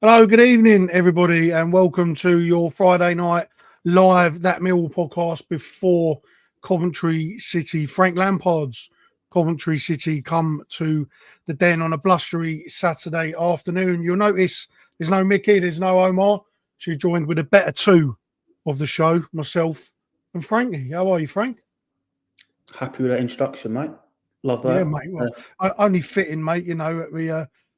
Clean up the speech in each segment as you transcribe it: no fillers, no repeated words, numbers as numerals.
Hello, good evening, everybody, and welcome to your Friday night live That Millwall podcast before Coventry City. Frank Lampard's Coventry City come to the Den on a blustery Saturday afternoon. You'll notice there's no Mickey, there's no Omar. She's joined with a better two of the show, myself and Frankie. How are you, Frank? Happy with that introduction, mate. Love that. Yeah, mate. Well, only fitting, mate. You know, we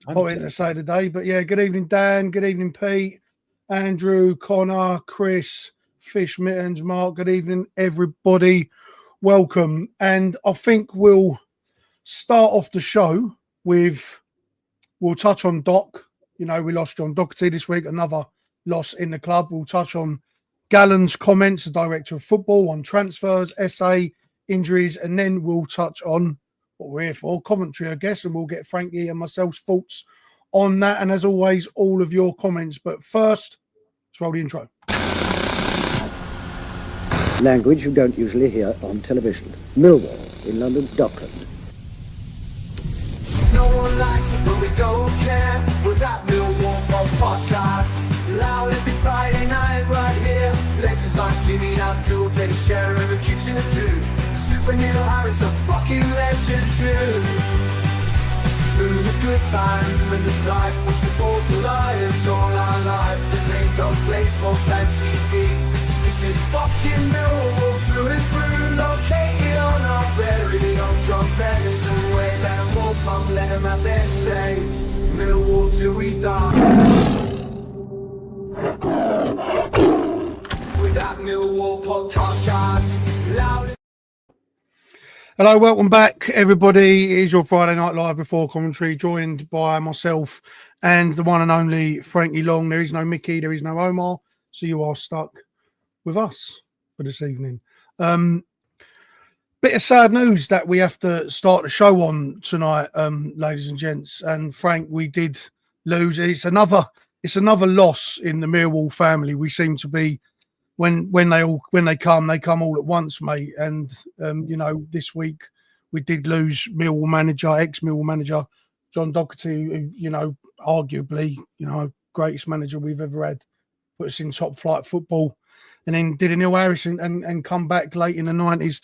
hot in to say today. But yeah, good evening, Dan. Good evening, Pete, Andrew, Connor, Chris, Fish Mittens, Mark. Good evening, everybody. Welcome. And I think we'll start off the show with, we'll touch on Doc. You know, we lost John Docherty this week, another loss in the club. We'll touch on Gallen's comments, the director of football, on transfers, SA, injuries, and then we'll touch on what we're here for, Coventry, I guess, and we'll get Frankie and myself's thoughts on that. And as always, all of your comments. But first, let's roll the intro. Language you don't usually hear on television. Millwall in London's Dockland. No one likes us, but we don't care. We're that Millwall podcast. Loud every Friday night right here. Legends like Jimmy and Abdul take a share in the kitchen or two. Super Neil Harris, a fucking legend too. Through the good times and in this life, we support the Lions all our life. This ain't no place for fancy feet. This is fucking Millwall through and through. Located on our very own John Ferguson way. Let them all come, let them have their say. Millwall till we die. With that Millwall podcast, guys. Loud. Hello, welcome back, everybody. It is your Friday Night Live before Coventry, joined by myself and the one and only Frankie Long. There is no Mickey, there is no Omar, so you are stuck with us for this evening. Bit of sad news that we have to start the show on tonight, ladies and gents. And Frank, we did lose. It's another loss in the Millwall family. We seem to be when they come all at once, mate. And you know, this week we did lose Millwall manager, ex-Millwall manager John Docherty, who, you know, arguably, you know, greatest manager we've ever had, put us in top flight football, and then did a Neil Harris and come back late in the 90s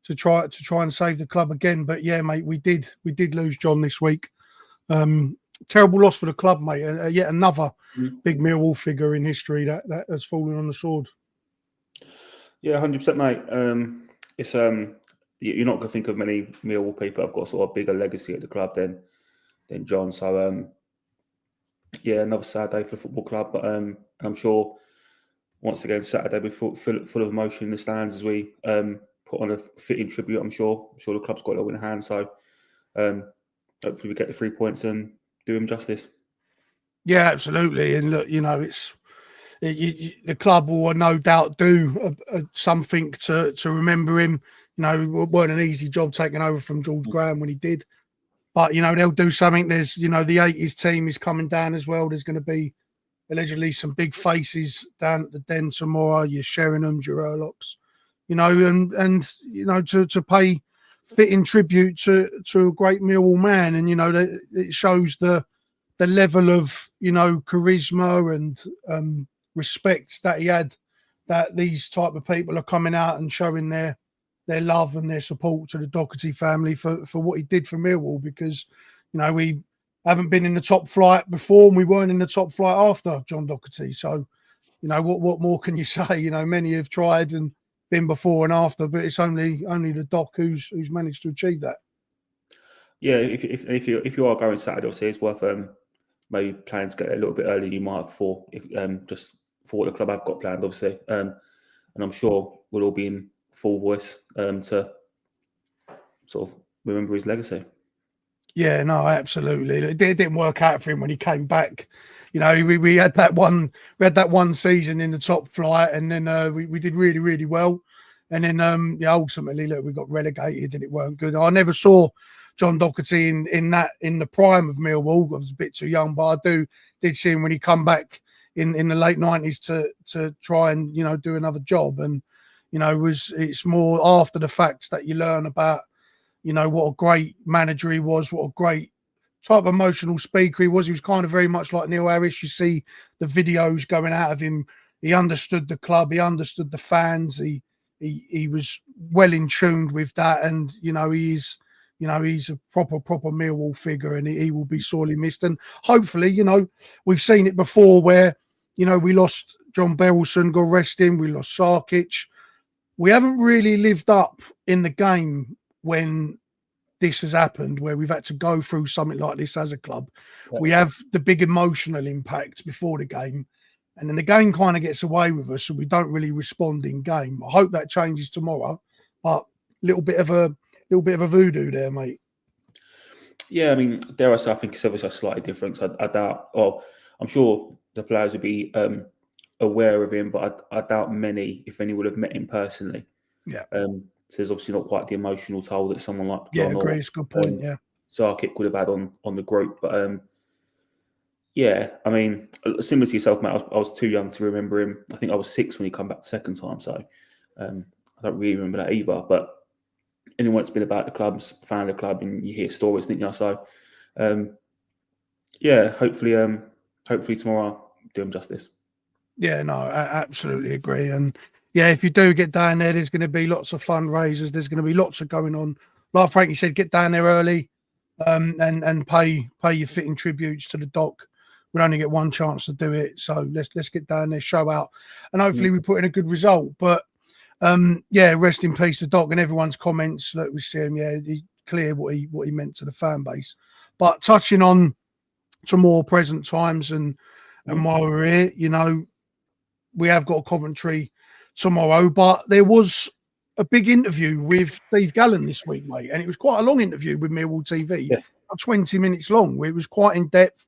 to try and save the club again. But yeah, mate, we did lose John this week. Terrible loss for the club, mate. Yet another big Millwall figure in history that has fallen on the sword. Yeah, 100%, mate. It's you're not going to think of many Millwall people have got sort of bigger legacy at the club than John. So yeah, another sad day for the football club. But I'm sure once again Saturday will be full of emotion in the stands as we put on a fitting tribute. I'm sure the club's got it all in hand. So hopefully we get the 3 points and do him justice. Yeah, absolutely. And look, you know, the club will no doubt do something to remember him. You know, it weren't an easy job taking over from George Graham when he did. But, you know, they'll do something. There's, you know, the 80s team is coming down as well. There's going to be allegedly some big faces down at the Den tomorrow. Your Sheringhams, your Erlocks, you know, and you know, to pay fitting tribute to a great Millwall man. And, you know, it shows the level of, you know, charisma and respect that he had, that these type of people are coming out and showing their love and their support to the Docherty family for what he did for Millwall. Because, you know, we haven't been in the top flight before and we weren't in the top flight after John Docherty. So, you know, what more can you say? You know, many have tried and been before and after, but it's only the Doc who's managed to achieve that. Yeah, if you are going Saturday, obviously it's worth maybe planning to get a little bit earlier than you might have before, if just for what the club have got planned, obviously. And I'm sure we'll all be in full voice to sort of remember his legacy. Yeah, no, absolutely. It didn't work out for him when he came back. You know, we had that one season in the top flight, and then we did really, really well. And then yeah, ultimately, look, we got relegated and it weren't good. I never saw John Docherty in the prime of Millwall. I was a bit too young, but I did see him when he come back in the late 90s to try and, you know, do another job. And, you know, it's more after the fact that you learn about, you know, what a great manager he was, what a great type of emotional speaker he was. He was kind of very much like Neil Harris. You see the videos going out of him. He understood the club. He understood the fans. He was well in tuned with that. And, he's a proper Millwall figure, and he will be sorely missed. And hopefully, we've seen it before where, we lost John Berylson, God rest him. We lost Sarkic. We haven't really lived up in the game when this has happened, where we've had to go through something like this as a club. Yeah. We have the big emotional impact before the game, and then the game kind of gets away with us, and we don't really respond in game. I hope that changes tomorrow, but little bit of a voodoo there, mate. Yeah, I mean, dare I say, I think it's ever so slightly different. I doubt, I'm sure the players would be aware of him, but I doubt many, if any, would have met him personally. Yeah. So there's obviously not quite the emotional toll that someone like John agree. It's a good point. Sarkic would have had on the group. But yeah, I mean, similar to yourself, mate, I was too young to remember him. I think I was 6 when he came back the second time, so I don't really remember that either. But anyone that's been about the club's fan of the club, and you hear stories, didn't you? So yeah, hopefully tomorrow I'll do him justice. Yeah, no, I absolutely agree. And yeah, if you do get down there, there's going to be lots of fundraisers. There's going to be lots of going on. Like Frankie said, get down there early and pay your fitting tributes to the doc. We'll only get one chance to do it. So let's get down there, show out, and hopefully we put in a good result. But yeah, rest in peace, the doc, and everyone's comments that we see him. Yeah, he clear what he meant to the fan base. But touching on to more present times and while we're here, we have got a Coventry tomorrow, but there was a big interview with Steve Gallen this week, mate, and it was quite a long interview with Millwall TV, 20 minutes long. It was quite in depth.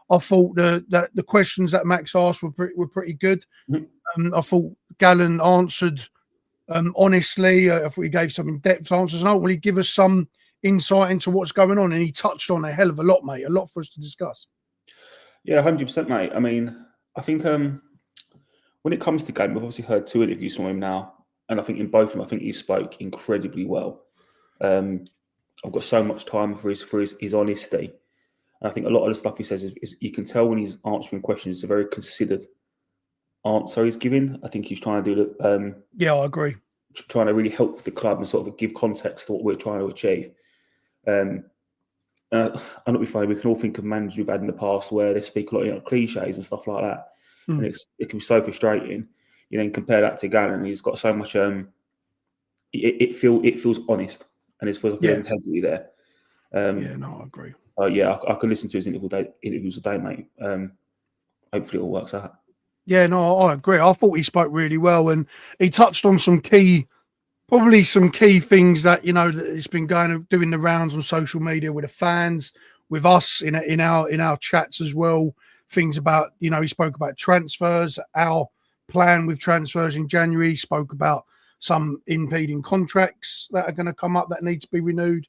I thought the questions that Max asked were pretty good. I thought Gallen answered honestly. I thought he gave some in-depth answers, and ultimately give us some insight into what's going on. And he touched on a hell of a lot, mate. A lot for us to discuss. Yeah, 100%, mate. I mean, I think when it comes to game, we've obviously heard 2 interviews from him now, and I think in both of them, I think he spoke incredibly well. I've got so much time for his honesty. And I think a lot of the stuff he says is you can tell when he's answering questions, it's a very considered answer he's giving. I think he's trying to do the yeah, I agree. Trying to really help the club and sort of give context to what we're trying to achieve. I'm not be funny. We can all think of managers we've had in the past where they speak a lot of cliches and stuff like that, and it can be so frustrating. You then compare that to Gallen, and he's got so much. It feels honest, and it feels like there's integrity there. Yeah, no, I agree. Yeah, I can listen to his interviews a day, mate. Hopefully, it all works out. Yeah, no, I agree. I thought he spoke really well, and he touched on some key things that that it's been doing the rounds on social media with the fans, with us in our chats as well. Things about he spoke about transfers, our plan with transfers in January. He spoke about some impeding contracts that are going to come up that need to be renewed,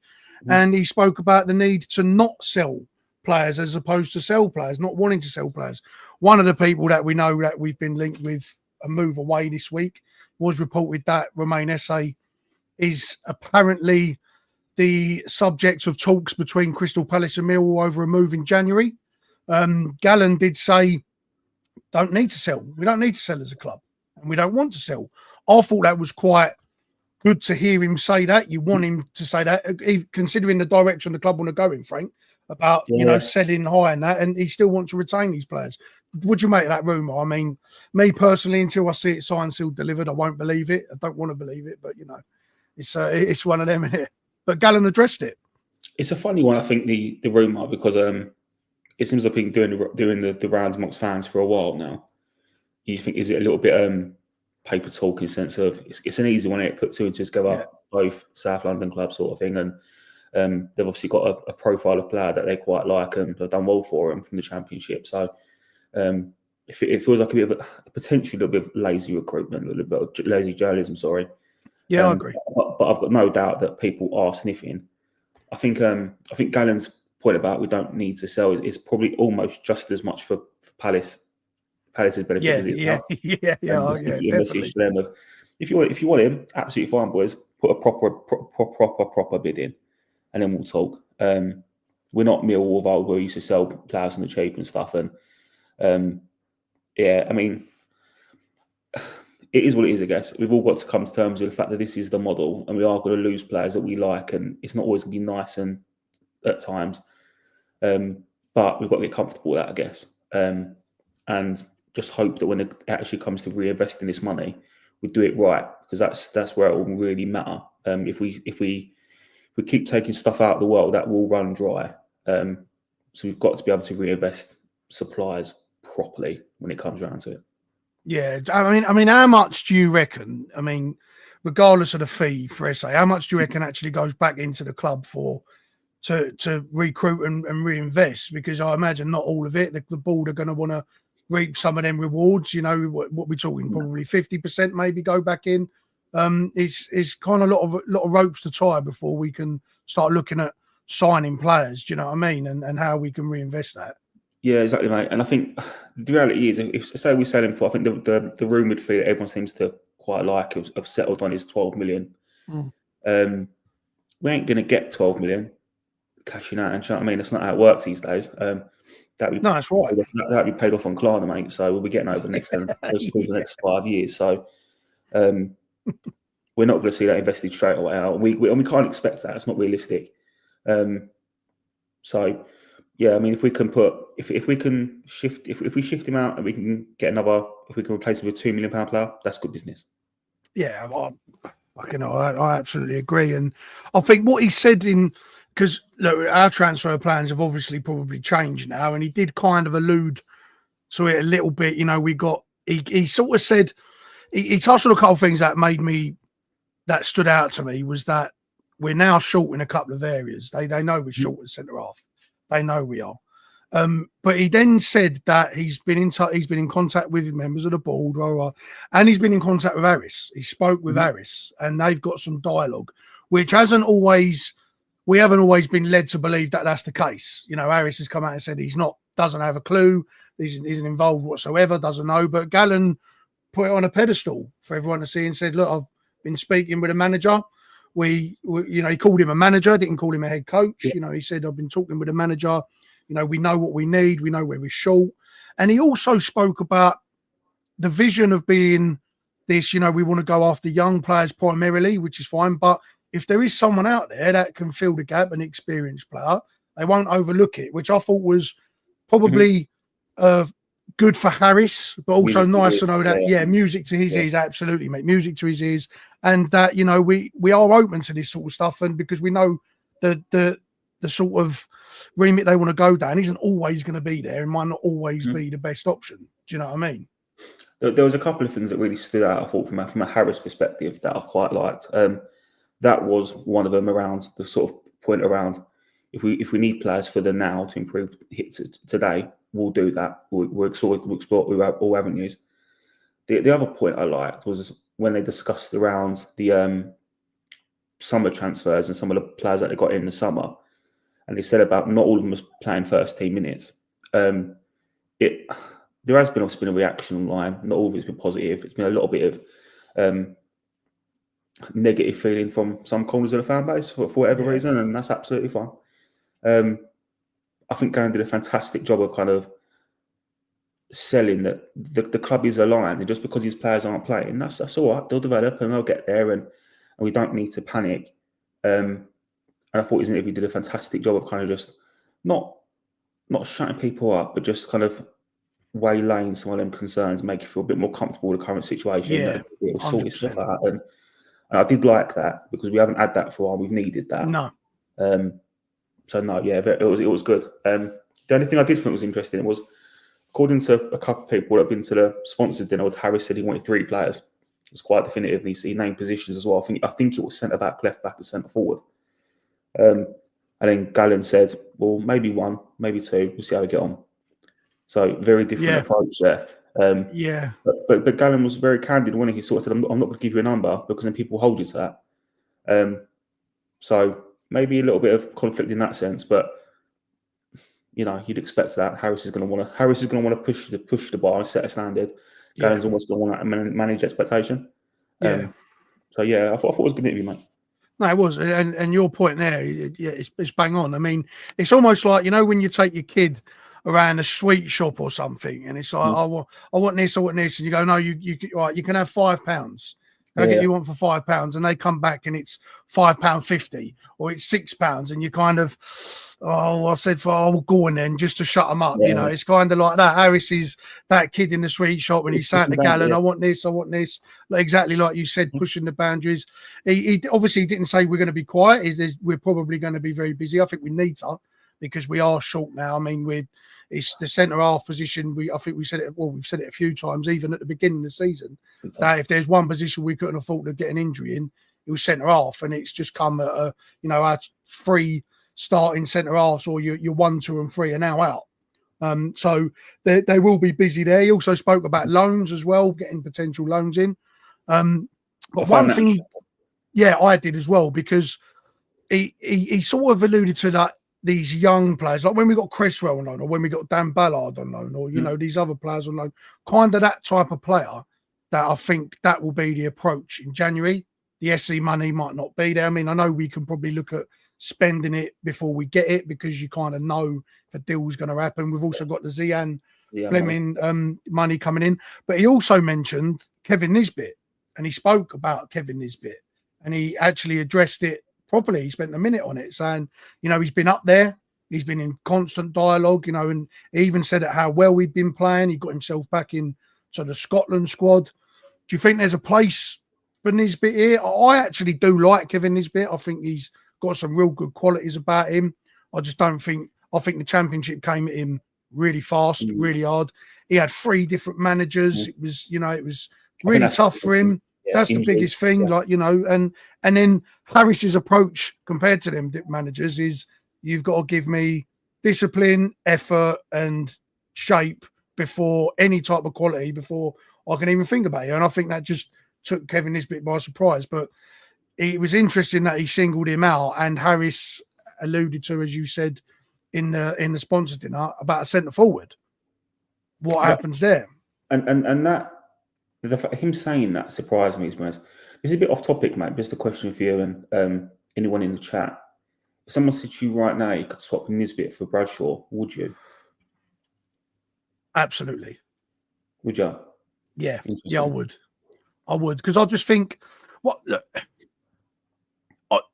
and he spoke about the need to not sell players as opposed to sell players, not wanting to sell players. One of the people that we know that we've been linked with a move away this week was reported that Romain Esse is apparently the subject of talks between Crystal Palace and Millwall over a move in January. Gallen did say, don't need to sell. We don't need to sell as a club, and we don't want to sell. I thought that was quite good to hear him say that. You want him to say that, considering the direction the club want to go in, Frank, about selling high and that, and he still wants to retain these players. Would you make that rumour? I mean, me personally, until I see it signed, sealed, delivered, I won't believe it. I don't want to believe it, but it's one of them in it. But Gallen addressed it. It's a funny one, I think, the rumour, because it seems like been doing the rounds amongst fans for a while now. You think, is it a little bit paper talk in the sense of it's an easy one to put 2 and 2 together, both South London clubs sort of thing, and they've obviously got a profile of player that they quite like and have done well for them from the Championship. So it feels like a bit of a potentially a little bit of lazy recruitment, a little bit of lazy journalism. Sorry. Yeah, I agree. But I've got no doubt that people are sniffing. I think Gallen's point about we don't need to sell is probably almost just as much for Palace's benefit as it does. Message to them of if you want him, absolutely fine, boys. Put a proper bid in, and then we'll talk. we're not Millwall of old where we used to sell players on the cheap and stuff. And yeah, I mean, it is what it is, I guess. We've all got to come to terms with the fact that this is the model, and we are going to lose players that we like, and it's not always going to be nice and at times. But we've got to get comfortable with that, I guess, and just hope that when it actually comes to reinvesting this money, we do it right, because that's where it will really matter. If we keep taking stuff out of the world, that will run dry. So we've got to be able to reinvest supplies properly when it comes around to it. Yeah, I mean, how much do you reckon? I mean, regardless of the fee for SA, how much do you reckon actually goes back into the club to recruit and reinvest? Because I imagine not all of it. The board are going to want to reap some of them rewards. You know, what we're talking, probably 50% maybe go back in. It's kind of a lot of ropes to tie before we can start looking at signing players. Do you know what I mean? And how we can reinvest that. Yeah, exactly, mate. And I think the reality is, if say we sell him for, I think the rumoured fee that everyone seems to quite like have settled on is 12 million. We ain't going to get 12 million cashing out, and you know what I mean? That's not how it works these days. No, that's right. That'd be paid off on Klarna, mate. So we'll be getting over the next the next 5 years. So we're not going to see that invested straight away out. We can't expect that. It's not realistic. So. Yeah, I mean, if we can shift him out and we can get another, if we can replace him with £2 million player, that's good business. Yeah, I absolutely agree, and I think what he said because our transfer plans have obviously probably changed now, and he did kind of allude to it a little bit. You know, he sort of said he touched on a couple of things that stood out to me, was that we're now short in a couple of areas. They know we're short at centre half. They know we are. But he then said that he's been in contact with members of the board, and he's been in contact with Harris. He spoke with Harris, and they've got some dialogue, which we haven't always been led to believe that that's the case. You know, Harris has come out and said doesn't have a clue, isn't involved whatsoever, doesn't know. But Gallen put it on a pedestal for everyone to see and said, look, I've been speaking with a manager. He called him a manager, didn't call him a head coach. Yeah. You know, he said, I've been talking with a manager. You know, we know what we need. We know where we're short. And he also spoke about the vision of being this, you know, we want to go after young players primarily, which is fine. But if there is someone out there that can fill the gap, an experienced player, they won't overlook it, which I thought was probably good for Harris, but also nice to know that, music to his ears, absolutely, mate. Music to his ears. And that, you know, we are open to this sort of stuff, and because we know the sort of remit they want to go down isn't always going to be there and might not always be the best option. Do you know what I mean? There was a couple of things that really stood out, I thought, from a Harris perspective that I quite liked. That was one of them, around the sort of point around if we need players for the now to improve hits today, we'll do that. We'll explore all avenues. The other point I liked was when they discussed around the summer transfers and some of the players that they got in the summer, and they said about not all of them was playing first team minutes. There has been obviously been a reaction online. Not all of it's been positive. It's been a little bit of negative feeling from some corners of the fan base for whatever reason, and that's absolutely fine. I think Gallen did a fantastic job of kind of selling that the club is aligned, and just because these players aren't playing, that's all right. They'll develop and they'll get there, and we don't need to panic. And I thought his interview did a fantastic job of kind of just not shutting people up, but just kind of waylaying some of them concerns, make you feel a bit more comfortable with the current situation. Yeah, it'll sort its stuff out. And I did like that, because we haven't had that for a while. We've needed that. No. So no, yeah, it was good. The only thing I did think was interesting was, according to a couple of people that have been to the sponsors dinner, with Harris said he wanted 3 players. It was quite definitive. He named positions as well. I think it was centre back, left back, and centre forward. And then Gallen said, well, maybe 1, maybe 2. We'll see how we get on. So very different approach there. But Gallen was very candid when he sort of said, I'm not going to give you a number, because then people hold you to that. So maybe a little bit of conflict in that sense, but you know, you'd expect that. Harris is going to want to push the bar and set a standard. Gallen's almost going to want to manage expectation. So yeah, I thought it was a good interview, mate. No, it was, and your point there, yeah, it's bang on. I mean, it's almost like, you know, when you take your kid around a sweet shop or something, and it's like, I want this, and you go, no, you right, you can have £5. Go get you one for £5, and they come back and it's £5.50 or it's £6, and you kind of, I said go on then, just to shut them up. You know, it's kind of like that. Harris is that kid in the sweet shop when he's sat in the Gallen. I want this, like, exactly like you said, pushing the boundaries. He obviously didn't say we're going to be quiet. We're probably going to be very busy. I think we need to, because we are short now. I mean, it's the centre half position. I think we said it. Well, we've said it a few times, even at the beginning of the season, that if there's one position we couldn't afford to get an injury in, it was centre half, and it's just come at our 3 starting centre halves, or your 1, 2, and 3 are now out. So they will be busy there. He also spoke about loans as well, getting potential loans in. But one thing, I did as well, because he sort of alluded to that. These young players, like when we got Cresswell on loan, or when we got Dan Ballard on loan, or these other players on loan, kind of that type of player, that I think that will be the approach in January. The SC money might not be there. I mean, I know we can probably look at spending it before we get it, because you kind of know if a deal is going to happen. We've also got the Zian Fleming money coming in, but he also mentioned Kevin Nisbet, and he spoke about Kevin Nisbet, and he actually addressed it properly. He spent a minute on it, saying, he's been up there, he's been in constant dialogue, and he even said at how well we'd been playing. He got himself back in to the Scotland squad. Do you think there's a place for Nisbet here? I actually do like Kevin Nisbet. I think he's got some real good qualities about him. I just don't think, I think the Championship came at him really fast, really hard. He had 3 different managers. It was, it was really tough for him. That's the biggest thing, and then Harris's approach compared to them managers is, you've got to give me discipline, effort, and shape before any type of quality, before I can even think about it. And I think that just took Kevin Nisbet by surprise. But it was interesting that he singled him out, and Harris alluded to, as you said, in the sponsor dinner, about a centre forward. What happens there? And that. Him saying that surprised me. It's a bit off topic, mate. Just a question for you and anyone in the chat. If someone said to you right now you could swap Nisbet for Bradshaw, would you? Absolutely. Would you? Yeah, I would. Because I just think,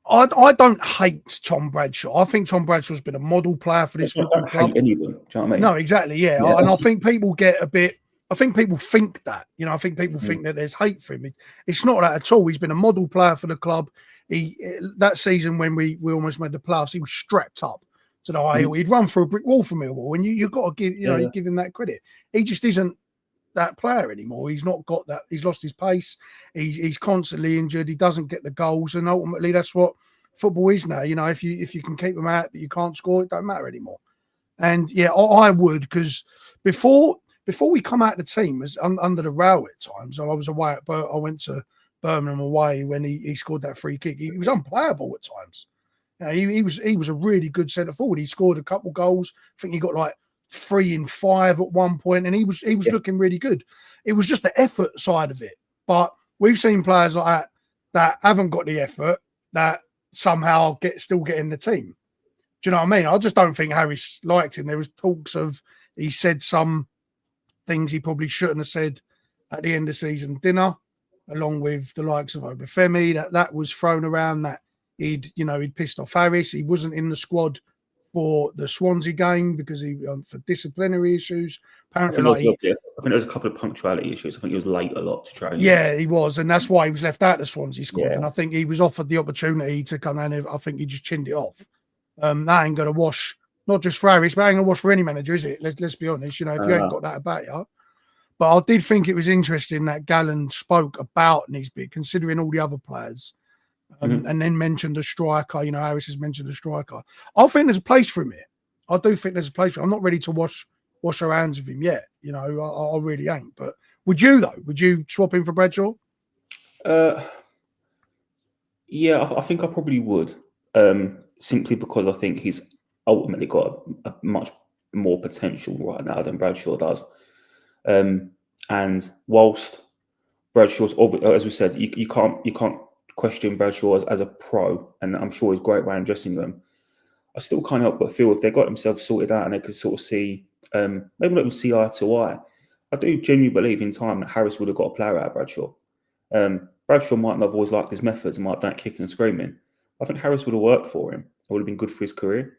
I don't hate Tom Bradshaw. I think Tom Bradshaw's been a model player for this football club. I don't hate any of them. Do you know what I mean? No, exactly. Yeah. And I think people get a bit. I think people think that, I think people think that there's hate for him. It's not that at all. He's been a model player for the club. That season when we almost made the playoffs, he was strapped up to the high hill. He'd run through a brick wall for Millwall, and you've got to give, you give him that credit. He just isn't that player anymore. He's not got that. He's lost his pace. He's constantly injured. He doesn't get the goals, and ultimately that's what football is now. If you can keep them out, but you can't score, it don't matter anymore. And I would, because before we come out the team, as under the row at times, I was away I went to Birmingham away when he scored that free kick. He was unplayable at times. He was a really good centre forward. He scored a couple goals. I think he got like 3 in 5 at one point, and he was looking really good. It was just the effort side of it. But we've seen players like that haven't got the effort, that somehow still get in the team. Do you know what I mean? I just don't think Harris liked him. There was talks of, he said some things he probably shouldn't have said at the end of season dinner, along with the likes of Obafemi, that was thrown around, that he'd pissed off Harris. He wasn't in the squad for the Swansea game because he for disciplinary issues. Apparently, I think there was a couple of punctuality issues. I think he was late a lot to train. Yeah, he was, and that's why he was left out of the Swansea squad. And I think he was offered the opportunity to come in. I think he just chinned it off. That ain't going to wash. Not just for Harris, but ain't gonna wash for any manager, is it? Let's be honest. If you ain't got that about you. But I did think it was interesting that Gallen spoke about Nisbet, considering all the other players, and then mentioned the striker. Harris has mentioned the striker. I think there's a place for him here. I do think there's a place for him. I'm not ready to wash our hands of him yet. I really ain't. But would you though? Would you swap him for Bradshaw? Yeah, I think I probably would. Simply because I think he's ultimately got a much more potential right now than Bradshaw does. And whilst Bradshaw's, as we said, you can't question Bradshaw as a pro, and I'm sure he's great around dressing room. I still can't help but feel if they got themselves sorted out and they could sort of see, maybe not even see eye to eye. I do genuinely believe in time that Harris would have got a player out of Bradshaw. Bradshaw might not have always liked his methods and might have done kicking and screaming. I think Harris would have worked for him. It would have been good for his career.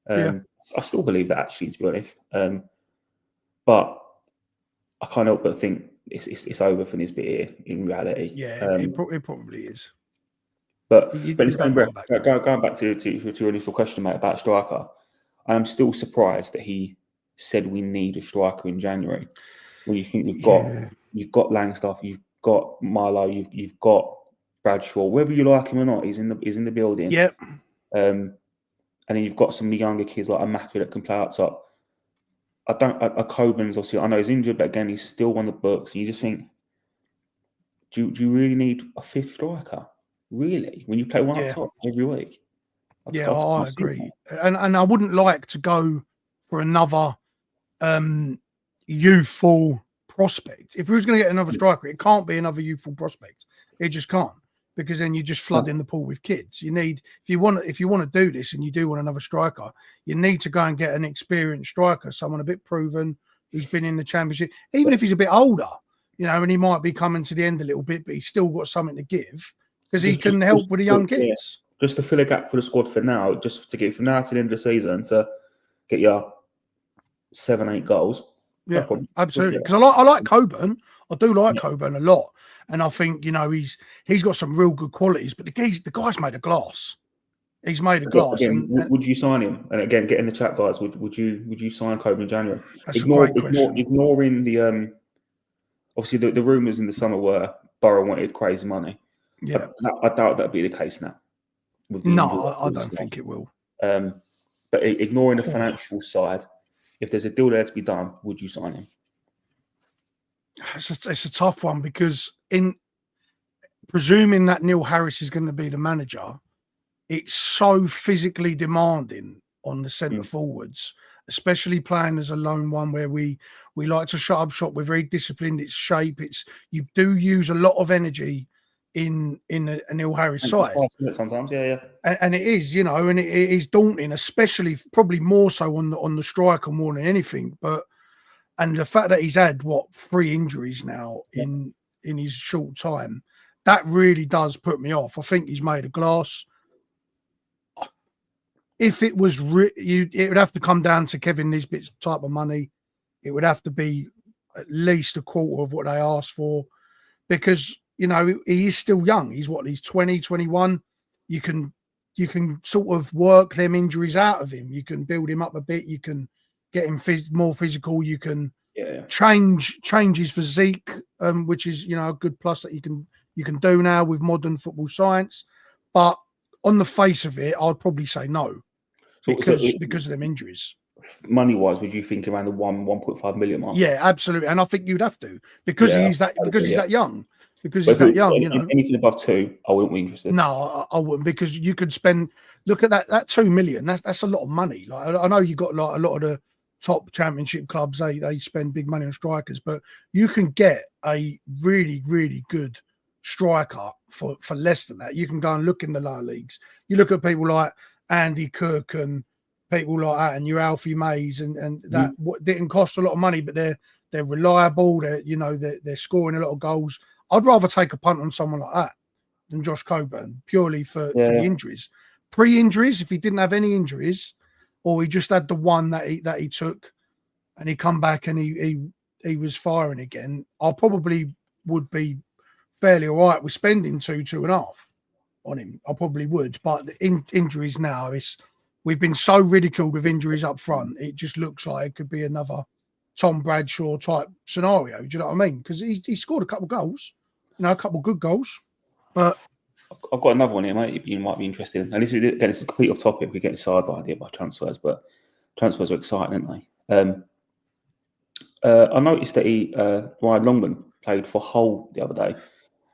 I still believe that, actually, to be honest. But I can't help but think it's over for Nisbet here in reality. Yeah, it probably is. But in the same breath, going back to your initial question, mate, about striker, I am still surprised that he said we need a striker in January. When you think you've got Langstaff, you've got Milo, you've got Bradshaw, whether you like him or not, he's in the building. Yep. And then you've got some of the younger kids like Immaculate that can play up top. Coburn's obviously, I know he's injured, but again, he's still on the books. And you just think, do you really need a fifth striker? Really? When you play one up top every week? I agree. And I wouldn't like to go for another youthful prospect. If we was going to get another striker, it can't be another youthful prospect. It just can't, because then you just flood in the pool with kids. You need, if you want to do this and you do want another striker, you need to go and get an experienced striker, someone a bit proven, who's been in the Championship, even if he's a bit older, and he might be coming to the end a little bit, but he's still got something to give because he can help with the young kids. Just to fill a gap for the squad for now, just to get from now to the end of the season to get your 7-8 goals. Yeah, absolutely. Because I like Coburn. I do like Coburn a lot. And I think, he's got some real good qualities, but the guy's made of glass. He's made of glass. Again, would you sign him? And again, get in the chat, guys. Would you sign Coburn in January? That's a great question. Ignoring the obviously the rumours in the summer were Borough wanted crazy money. Yeah, I doubt that'd be the case now. No, I don't think it will. But ignoring the financial side, if there's a deal there to be done, would you sign him? It's a tough one, because in presuming that Neil Harris is going to be the manager, it's so physically demanding on the centre forwards, especially playing as a lone one, where we like to shut up shop. We're very disciplined. It's shape. You do use a lot of energy in a Neil Harris side. Sometimes, yeah. And it is, and it is daunting, especially probably more so on the striker more than anything. And the fact that he's had 3 injuries now in his short time, that really does put me off. I think he's made of glass. If it was, it would have to come down to Kevin Nisbet's type of money. It would have to be at least a quarter of what they asked for, because he is still young. He's 20, 21. You can sort of work them injuries out of him. You can build him up a bit. You can get him more physical. You can change his physique, which is a good plus that you can do now with modern football science. But on the face of it, I'd probably say no, because of them injuries. Money wise, would you think around the 1.5 million mark? Yeah, absolutely. And I think you'd have to, because he's that young. Because he's that young, Anything above 2, I wouldn't be interested. No, I wouldn't, because you could spend. Look at that 2 million. That's a lot of money. Like, I know you got a lot of the top Championship clubs. They spend big money on strikers, but you can get a really, really good striker for less than that. You can go and look in the lower leagues. You look at people like Andy Cook and people like that, and your Alfie Mays, and that didn't cost a lot of money, but they're reliable. They're scoring a lot of goals. I'd rather take a punt on someone like that than Josh Coburn, purely for the injuries. Pre-injuries, if he didn't have any injuries, or he just had the one that he took, and he come back and he was firing again, I probably would be fairly all right with spending 2.5 on him. I probably would. But the injuries now, we've been so ridiculed with injuries up front. It just looks like it could be another Tom Bradshaw type scenario. Do you know what I mean? Because he scored a couple of goals, a couple of good goals. But I've got another one here, mate. You might be interested in. And this is a complete off topic. We get sidelined here by transfers, but transfers are exciting, aren't they? I noticed that Ryan Longman played for Hull the other day,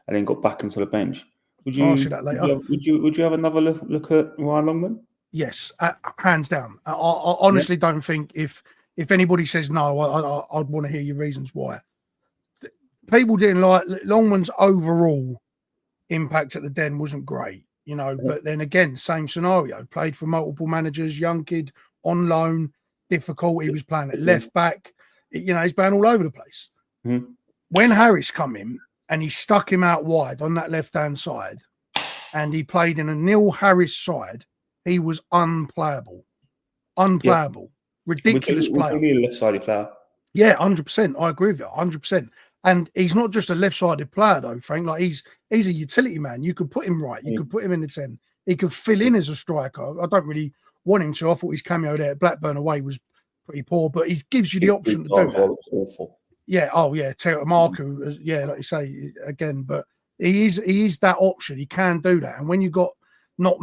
and then got back into the bench. Would you? I'll ask you that later. Would you have another look at Ryan Longman? Yes, hands down. I honestly don't think if anybody says no, I'd want to hear your reasons why. People didn't like Longman's overall impact at the Den wasn't great, you know. But then again, same scenario. Played for multiple managers, young kid on loan, difficult. He was playing at left back. You know, he's playing all over the place. Mhm. When Harris come in and he stuck him out wide on that left-hand side and he played in a Neil Harris side, he was unplayable. Ridiculous player. We need a left-sided player. Yeah, 100%. I agree with you, 100%. And he's not just a left-sided player, though, Frank. Like, he's a utility man. You could put him right. You could put him in the 10. He could fill in as a striker. I don't really want him to. I thought his cameo there at Blackburn away was pretty poor, but he gives you the option to do that. Awful. Yeah. Oh, yeah. Marco. Yeah, like you say again, but he is that option. He can do that. And when you've got not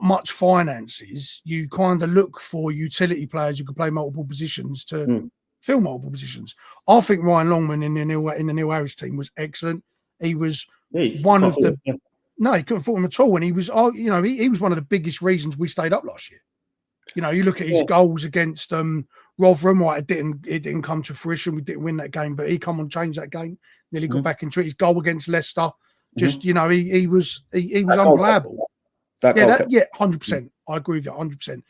much finances, you kind of look for utility players who can play multiple positions to fill multiple positions. I think Ryan Longman in the Neil Harris team was excellent. He was one of the. No, he couldn't fault him at all. And he was, you know, he was one of the biggest reasons we stayed up last year. You know, you look at his goals against Rotherham, right? It didn't come to fruition. We didn't win that game, but he come and changed that game. Nearly got back into it. His goal against Leicester, just you know, he was unplayable. 100%. I agree with you, 100%.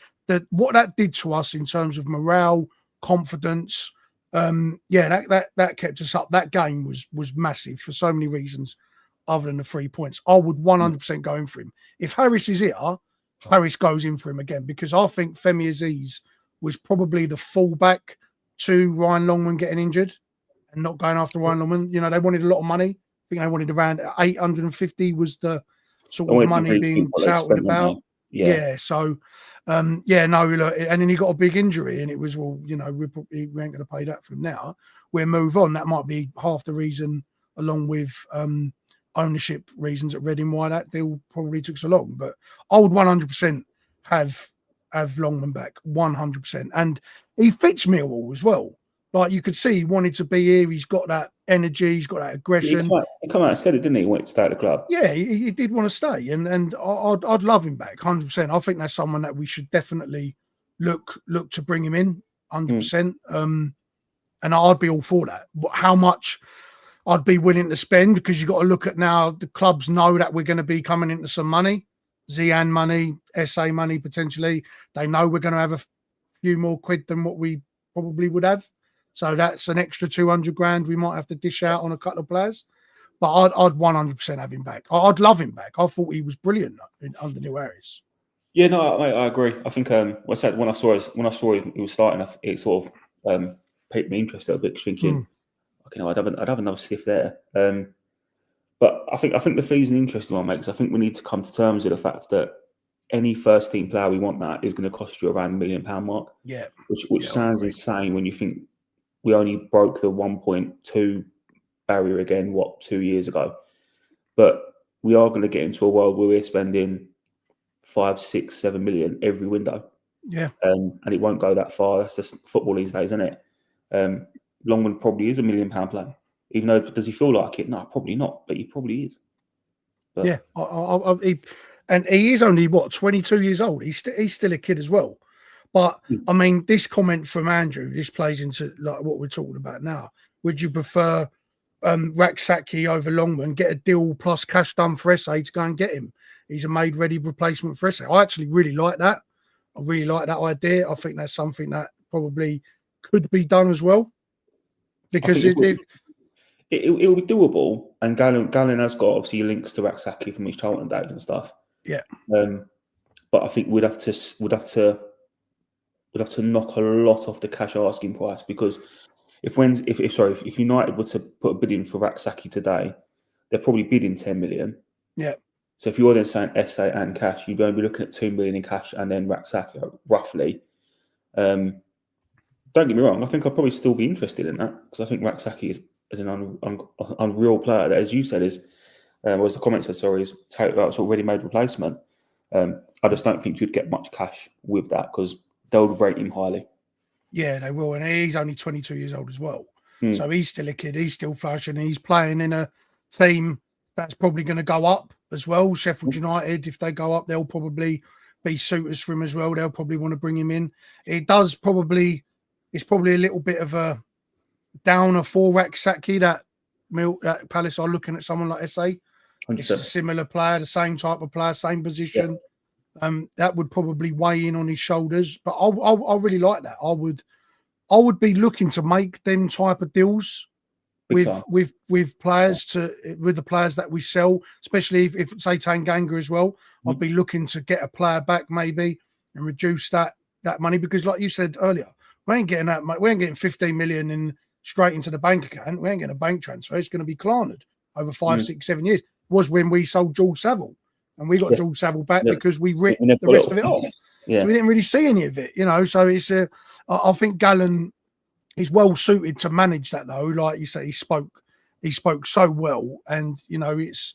What that did to us in terms of morale, confidence, that kept us up. That game was massive for so many reasons, other than the 3 points. I would 100% go in for him. If Harris is here, Harris goes in for him again, because I think Femi Aziz was probably the fallback to Ryan Longman getting injured and not going after Ryan Longman. You know, they wanted a lot of money. I think they wanted around 850 was the sort of money being touted about. So look, and then he got a big injury, and it was, well, you know, we ain't going to pay that for him now. We'll move on. That might be half the reason, along with ownership reasons at Reading, why that deal probably took so long. But I would 100% have Longman back, 100%. And he fits Millwall as well. Like, you could see he wanted to be here. He's got that energy. He's got that aggression. He come out and said it, didn't he? He wanted to stay at the club. Yeah, he did want to stay. And I'd love him back, 100%. I think that's someone that we should definitely look to bring him in, 100%. And I'd be all for that. How much I'd be willing to spend, because you've got to look at now, the clubs know that we're going to be coming into some money, Zian money, SA money potentially. They know we're going to have a few more quid than what we probably would have. So that's an extra 200 grand we might have to dish out on a couple of players. But I'd 100% have him back. I'd love him back. I thought he was brilliant under Neil Harris. Yeah, no, I agree. I think when I saw he was starting, it sort of piqued me interest a bit, thinking, okay, no, I'd have another sniff there. But I think the fee's an interesting one, mate, because I think we need to come to terms with the fact that any first team player we want that is going to cost you around £1 million mark. Yeah, which sounds insane when you think we only broke the 1.2 barrier again, 2 years ago. But we are going to get into a world where we're spending 5, 6, 7 million every window. Yeah. And it won't go that far. That's just football these days, isn't it? Longman probably is £1 million player. Even though, does he feel like it? No, probably not, but he probably is. But, yeah. And he is only, 22 years old. He's still a kid as well. But, I mean, this comment from Andrew, this plays into like what we're talking about now. Would you prefer Raksaki over Longman, get a deal plus cash done for SA to go and get him? He's a made-ready replacement for SA. I actually really like that. I really like that idea. I think that's something that probably could be done as well. Because it will be doable. And Gallen has got, obviously, links to Raksaki from his Charlton days and stuff. Yeah. But I think we'd have to knock a lot off the cash asking price, because if United were to put a bid in for Raksaki today, they're probably bidding 10 million. Yeah. So if you're then saying SA and cash, you'd only be looking at 2 million in cash and then Raksaki roughly. Don't get me wrong, I think I'd probably still be interested in that, because I think Raksaki is an unreal player that, as you said, is was the comment said, is sort of ready-made replacement. I just don't think you'd get much cash with that, because they'll rate him highly. Yeah, they will. And he's only 22 years old as well. So he's still a kid. He's still flashing. He's playing in a team that's probably going to go up as well. Sheffield United, if they go up, they'll probably be suitors for him as well. They'll probably want to bring him in. It's probably a little bit of a downer for Raksaki that Palace are looking at someone like SA. It's a 100%. similar player, the same type of player, same position. That would probably weigh in on his shoulders. But I really like that. I would be looking to make them type of deals Big with players with the players that we sell, especially if say Tanganga as well. I'd be looking to get a player back maybe and reduce that money, because like you said earlier, we ain't getting that much. We ain't getting 15 million in straight into the bank account. We ain't getting a bank transfer. It's going to be Klarned over 5, 6, 7 years. Was when we sold George Saville, and we got George Saville back because we ripped the rest of it off. Yeah. We didn't really see any of it, So it's I think Gallen is well suited to manage that, though. Like you say, he spoke so well, and it's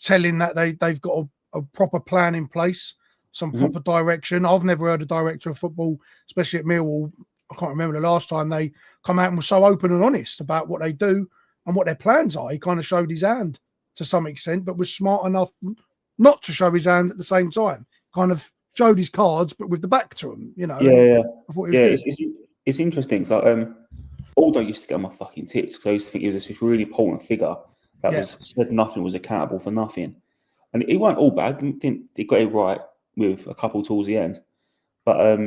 telling that they've got a proper plan in place, some proper direction. I've never heard a director of football, especially at Millwall. I can't remember the last time they come out and were so open and honest about what they do and what their plans are. He kind of showed his hand to some extent, but was smart enough not to show his hand at the same time. Kind of showed his cards, but with the back to him. Yeah. I thought it was good. It's interesting. So, Aldo used to get on my fucking tits because I used to think he was this really important figure that was said nothing, was accountable for nothing, and he weren't all bad. He got it right with a couple towards the end, but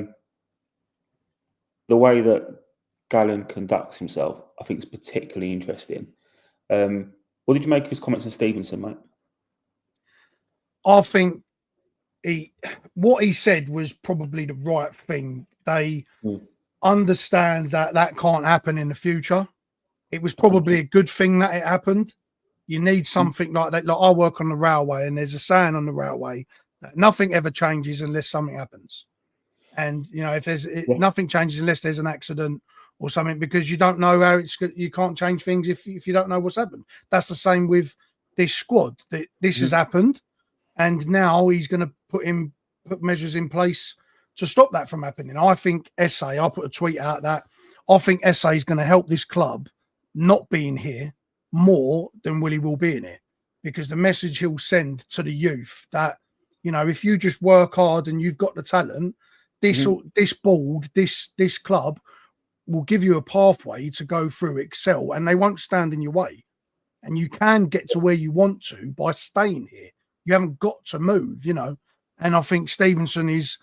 the way that Gallen conducts himself, I think, is particularly interesting. What did you make of his comments on Stevenson, mate? I think what he said was probably the right thing. They understand that can't happen in the future. It was probably a good thing that it happened. You need something like that. Like I work on the railway, and there's a saying on the railway that nothing ever changes unless something happens. And if there's nothing changes unless there's an accident or something, because you don't know how you can't change things if you don't know what's happened. That's the same with this squad. This has happened, and now he's going to put measures in place to stop that from happening. I think I put a tweet out that I think SA is going to help this club not being here more than Willie will be in it, because the message he'll send to the youth that, if you just work hard and you've got the talent, this board, this club will give you a pathway to go through, excel, and they won't stand in your way. And you can get to where you want to by staying here. You haven't got to move, And I think Stevenson is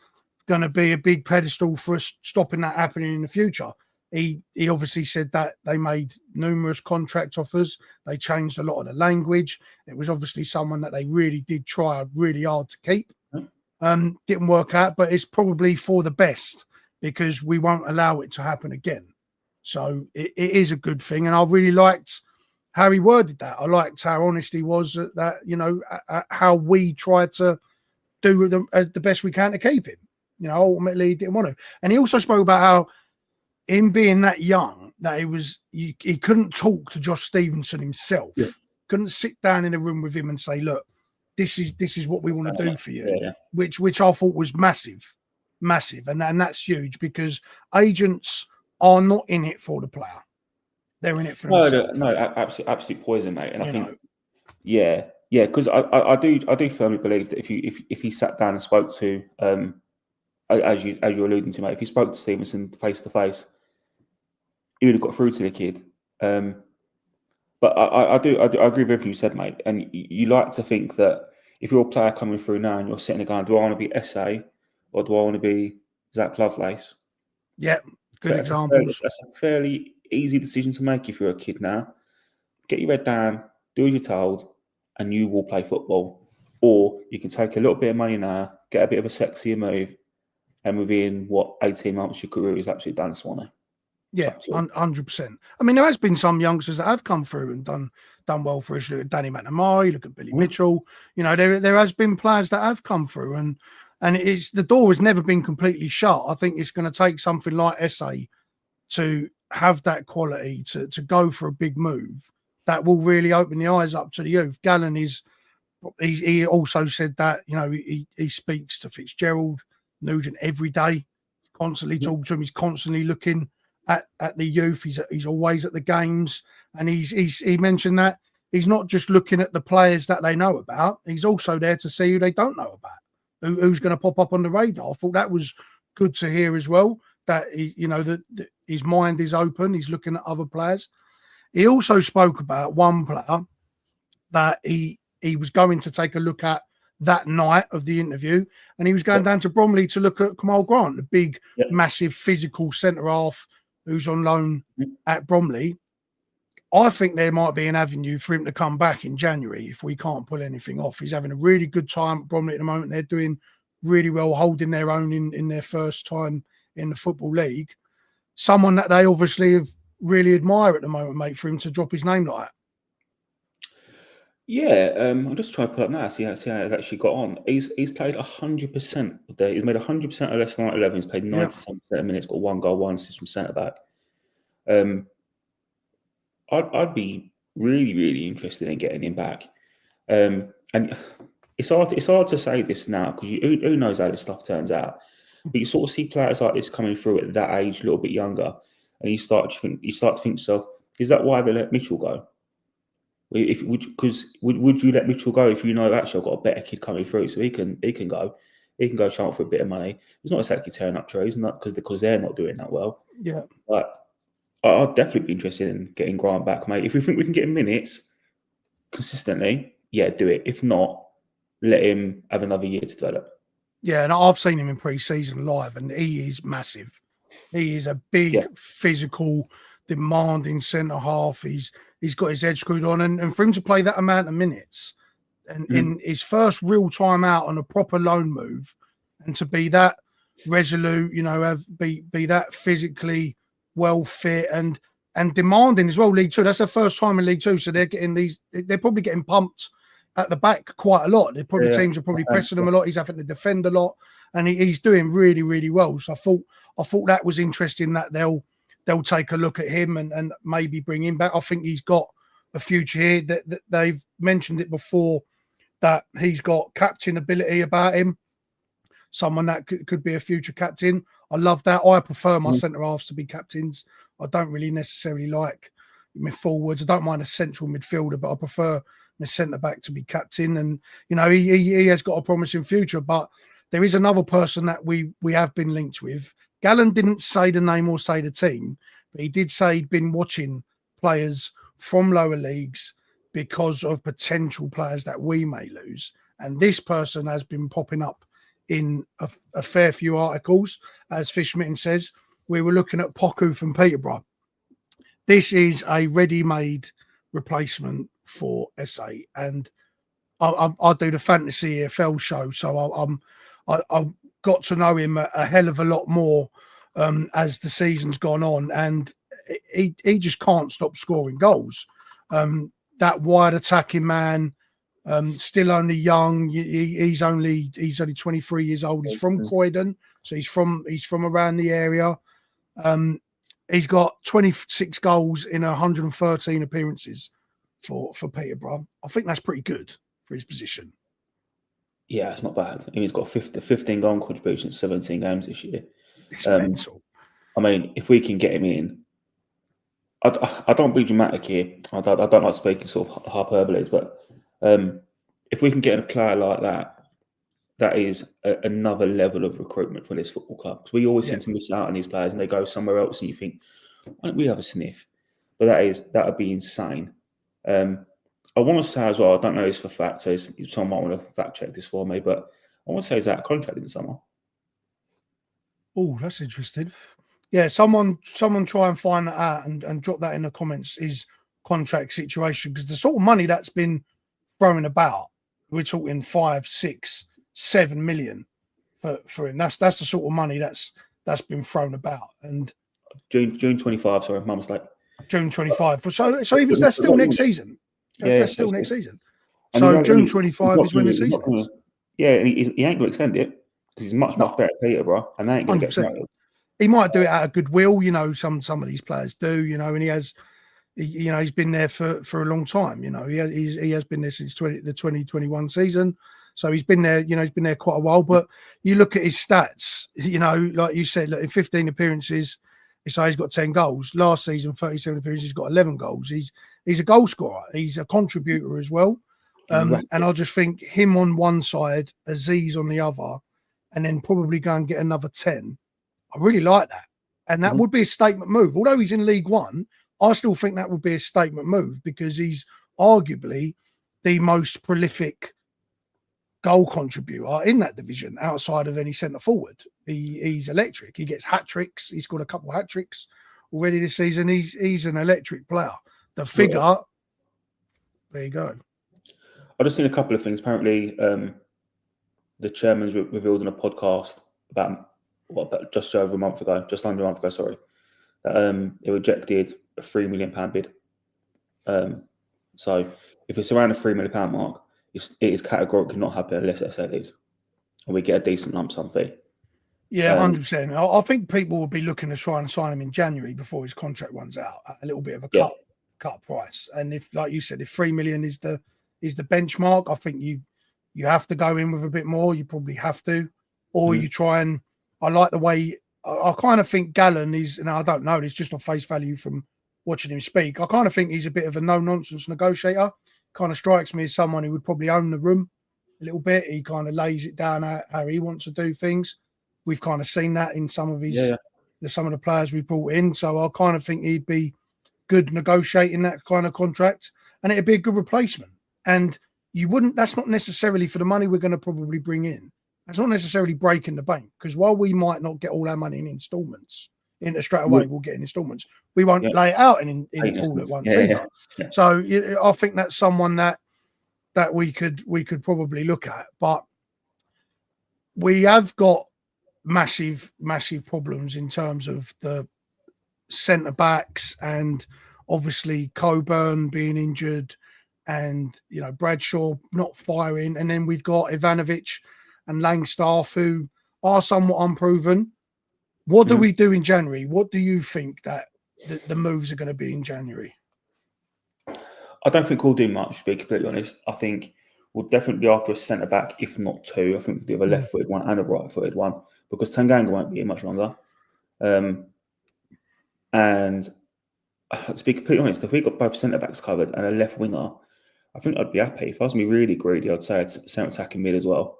going to be a big pedestal for us stopping that happening in the future. He obviously said that they made numerous contract offers. They changed a lot of the language. It was obviously someone that they really did try really hard to keep. Didn't work out, but it's probably for the best, because we won't allow it to happen again. So it is a good thing. And I really liked how he worded that. I liked how honest he was at that, how we tried to do the best we can to keep him. Ultimately he didn't want to. And he also spoke about how him being that young, that he couldn't talk to Josh Stevenson himself. Yeah. Couldn't sit down in a room with him and say, look, this is what we want to do for you, which I thought was massive. And that's huge, because agents are not in it for the player. They're in it for themselves. No, absolute poison, mate. And I think, because I do firmly believe that if he sat down and spoke to, as you're alluding to, mate, if he spoke to Stevenson face to face, he would have got through to the kid. But I agree with everything you said, mate. And you like to think that if you're a player coming through now and you're sitting there going, do I want to be SA or do I want to be Zach Lovelace? Yeah, good examples. That's a fairly easy decision to make if you're a kid now. Get your head down, do as you're told, and you will play football. Or you can take a little bit of money now, get a bit of a sexier move, and within, 18 months, your career is absolutely done, Swanee. Yeah, 100%. I mean, there has been some youngsters that have come through and done well for us. Look at Danny McNamara, look at Billy Mitchell. There has been players that have come through, and it's the door has never been completely shut. I think it's going to take something like SA to have that quality to go for a big move that will really open the eyes up to the youth. Gallen he also said that, he speaks to Fitzgerald, Nugent every day, constantly talking to him. He's constantly looking at the youth. He's always at the games, and he mentioned that he's not just looking at the players that they know about. He's also there to see who they don't know about, who's going to pop up on the radar. I thought that was good to hear as well, that that his mind is open. He's looking at other players. He also spoke about one player that he he was going to take a look at that night of the interview, and he was going down to Bromley to look at Kamal Grant, the big, massive, physical centre half who's on loan at Bromley. I think there might be an avenue for him to come back in January if we can't pull anything off. He's having a really good time at Bromley at the moment. They're doing really well, holding their own in their first time in the Football League. Someone that they obviously have really admire at the moment, mate, for him to drop his name like that. Yeah, I'm just trying to pull up now, see how it's actually got on. He's played 100% of the. He's made 100% of Leicester 11. He's played 97% of minutes, got 1 goal, 1 assist from centre back. I'd be really, really interested in getting him back. And it's hard to say this now because who knows how this stuff turns out. But you sort of see players like this coming through at that age, a little bit younger, and you start to think to yourself, is that why they let Mitchell go? Would you let Mitchell go if you know actually I've got a better kid coming through, so he can go chant for a bit of money? It's not exactly tearing up trees, not because they're not doing that well. Yeah, but I'd definitely be interested in getting Grant back, mate. If we think we can get him minutes consistently, yeah, do it. If not, let him have another year to develop. Yeah, and I've seen him in pre-season live, and he is massive. He is a big, physical, demanding centre half. He's got his head screwed on, and for him to play that amount of minutes, and in his first real time out on a proper loan move, and to be that resolute, be that physically well fit and demanding as well. League Two, that's their first time in League Two, so they're probably getting pumped at the back quite a lot. Teams are probably pressing him a lot. He's having to defend a lot, and he's doing really, really well. So I thought that was interesting that they'll take a look at him and maybe bring him back. I think he's got a future here. That they've mentioned it before that he's got captain ability about him. Someone that could be a future captain. I love that. I prefer my centre halves to be captains. I don't really necessarily like my forwards. I don't mind a central midfielder, but I prefer my centre back to be captain. And he has got a promising future. But there is another person that we have been linked with. Gallen didn't say the name or say the team, but he did say he'd been watching players from lower leagues because of potential players that we may lose. And this person has been popping up in a fair few articles. As Fishmitten says, we were looking at Poku from Peterborough. This is a ready-made replacement for SA. And I do the Fantasy EFL show, so I got to know him a hell of a lot more as the season's gone on, and he just can't stop scoring goals. That wide attacking man, still only young. He's only 23 years old. He's from Croydon, so he's from around the area. He's got 26 goals in 113 appearances for Peterborough. I think that's pretty good for his position. Yeah, it's not bad. He's got 15 goal contributions, 17 games this year. It's mental. I mean, if we can get him in, I don't be dramatic here. I don't like speaking sort of hyperboles, but if we can get a player like that, that is another level of recruitment for this football club. Because we always seem to miss out on these players, and they go somewhere else, and you think, why don't we have a sniff? But that would be insane. I want to say as well, I don't know this for fact, so someone might want to fact check this for me, but I want to say he's out of contract in the summer. Oh, that's interesting. Yeah, someone try and find that out and drop that in the comments, his contract situation, because the sort of money that's been thrown about, we're talking 5, 6, 7 million for him. That's the sort of money that's been thrown about. And June 25, sorry, my mistake. June 25. So even that's still next season. Yeah, that's still next season. So June 25 is when the season is. Yeah, and he ain't going to extend it because he's much better at Peterborough, and they ain't going to get promoted. He might do it out of goodwill, some of these players do, and he has, he's been there for a long time. He has been there since the 2021 season, so he's been there. He's been there quite a while. But you look at his stats, like you said, in 15 appearances, he's got 10 goals. Last season, 37 appearances, he's got 11 goals. He's a goal scorer. He's a contributor as well. And I just think him on one side, Aziz on the other, and then probably go and get another 10. I really like that. And that would be a statement move. Although he's in League One, I still think that would be a statement move because he's arguably the most prolific goal contributor in that division outside of any centre forward. He's electric. He gets hat tricks. He's got a couple of hat tricks already this season. He's an electric player. The figure, there you go. I've just seen a couple of things. Apparently, the chairman's revealed in a podcast about just over a month ago, just under a month ago, sorry, that they rejected a £3 million bid. So if it's around the £3 million mark, it is categorically not happening unless SA leaves, and we get a decent lump sum fee. Yeah, 100%. I think people will be looking to try and sign him in January before his contract runs out at a little bit of a cut price. And if, like you said, if 3 million is the benchmark, I think you have to go in with a bit more. You probably have to, or you try and. I like the way I kind of think Gallen is, and I don't know, it's just on face value from watching him speak. I kind of think he's a bit of a no-nonsense negotiator. Kind of strikes me as someone who would probably own the room a little bit. He kind of lays it down how he wants to do things. We've kind of seen that in some of some of the players we brought in. So I kind of think he'd be good negotiating that kind of contract, and it'd be a good replacement. And you wouldn't. That's not necessarily for the money we're going to probably bring in. That's not necessarily breaking the bank, because while we might not get all our money in instalments, straight away we'll get in instalments. We won't lay it out in all at once either. Yeah. So I think that's someone that we could probably look at. But we have got massive problems in terms of the centre backs, and obviously Coburn being injured, and Bradshaw not firing, and then we've got Ivanovic and Langstaff, who are somewhat unproven. What do we do in January? What do you think that the moves are going to be in January? I don't think we'll do much, to be completely honest. I think we'll definitely be after a centre-back, if not two. I think we'll do a left-footed one and a right-footed one, because Tanganga won't be here much longer. And to be completely honest, if we got both centre-backs covered and a left winger, I think I'd be happy. If I was going to be really greedy, I'd say it's centre-attacking mid as well.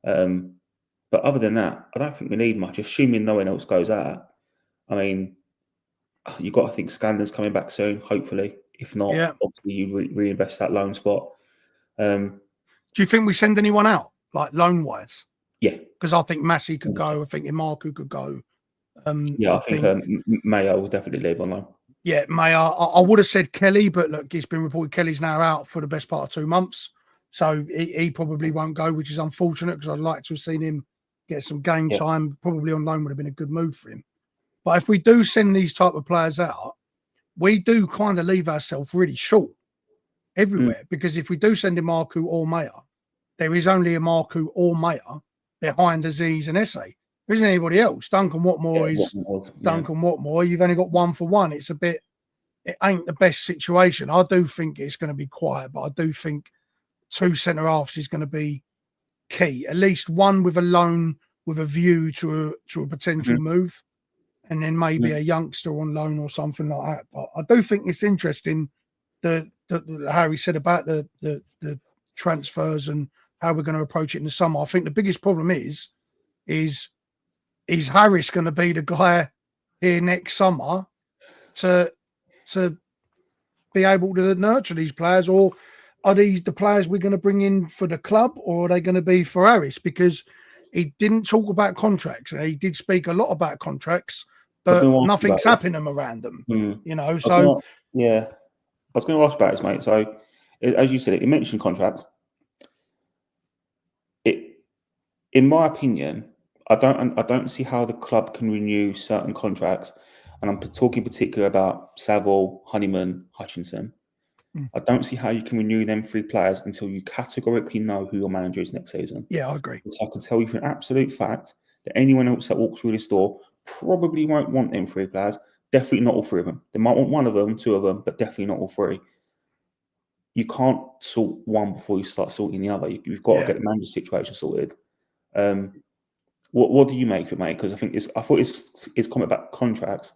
But other than that, I don't think we need much, assuming no one else goes out. I mean, you've got to think Scanlon's coming back soon, hopefully. If not, obviously you reinvest that loan spot. Do you think we send anyone out, like loan-wise? Yeah. Because I think Massey could go. I think Imaku could go. I think Mayo will definitely leave on loan. Yeah, Mayo. I would have said Kelly, but look, it's been reported Kelly's now out for the best part of 2 months. So he probably won't go, which is unfortunate, because I'd like to have seen him get some game time. Probably on loan would have been a good move for him. But if we do send these type of players out, we do kind of leave ourselves really short everywhere. Because if we do send Imaku or Mayer, there is only Imaku or Mayer behind Aziz and Esse. There isn't anybody else. Duncan Watmore is Duncan Watmore. You've only got 1-for-1. It ain't the best situation. I do think it's going to be quiet, but I do think two centre halves is going to be key. At least one with a loan, with a view to a potential move, and then maybe a youngster on loan or something like that. But I do think it's interesting the how he said about the transfers and how we're going to approach it in the summer. I think the biggest problem is Harris going to be the guy here next summer to be able to nurture these players, or are these the players we're going to bring in for the club, or are they going to be for Harris? Because he didn't talk about contracts. He did speak a lot about contracts, but nothing's happening around them. So I was going to ask about this, mate. So, as you said, you mentioned contracts. In my opinion, I don't see how the club can renew certain contracts, and I'm talking particularly about Saville, Honeyman, Hutchinson. I don't see how you can renew them 3 players until you categorically know who your manager is next season. Yeah, I agree. So I can tell you for an absolute fact that anyone else that walks through this door probably won't want them 3 players. Definitely not all 3 of them. They might want 1 of them, 2 of them, but definitely not all 3. You can't sort one before you start sorting the other. You've got to get the manager situation sorted. What do you make of it, mate? Because I thought his comment about contracts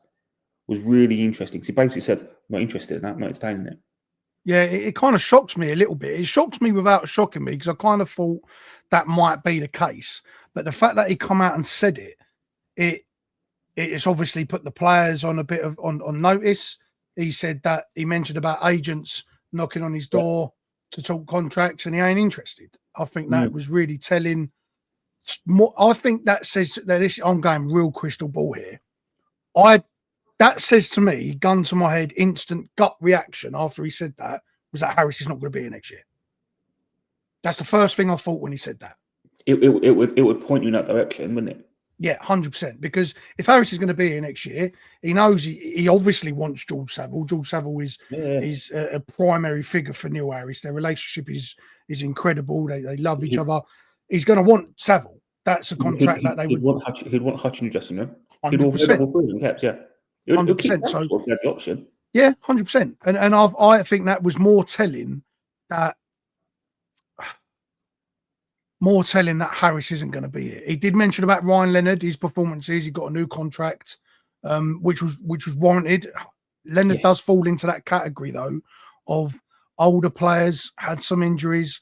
was really interesting. Because he basically said, "Not interested in that. Not entertaining it." Yeah, it kind of shocked me a little bit. It shocked me without shocking me, because I kind of thought that might be the case. But the fact that he come out and said it's obviously put the players on a bit of on notice. He said that he mentioned about agents knocking on his door to talk contracts, and he ain't interested. I think that Mm. was really telling. More, I think that says that this. I'm going real crystal ball here. That says to me, gun to my head, instant gut reaction after he said that was that Harris is not going to be here next year. That's the first thing I thought when he said that. It would point you in that direction, wouldn't it? Yeah, 100%. Because if Harris is going to be here next year, he knows he obviously wants George Savile. George Savile is a primary figure for Neil Harris. Their relationship is incredible. They love each other. He's going to want Savile. That's a contract that they would want. He'd want Hutch in the dressing room. 100%. Caps, yeah. 100%. So if he had the option. Yeah, 100%. And I think that was more telling that Harris isn't going to be here. He did mention about Ryan Leonard, his performances. He got a new contract, which was warranted. Leonard does fall into that category though of older players, had some injuries,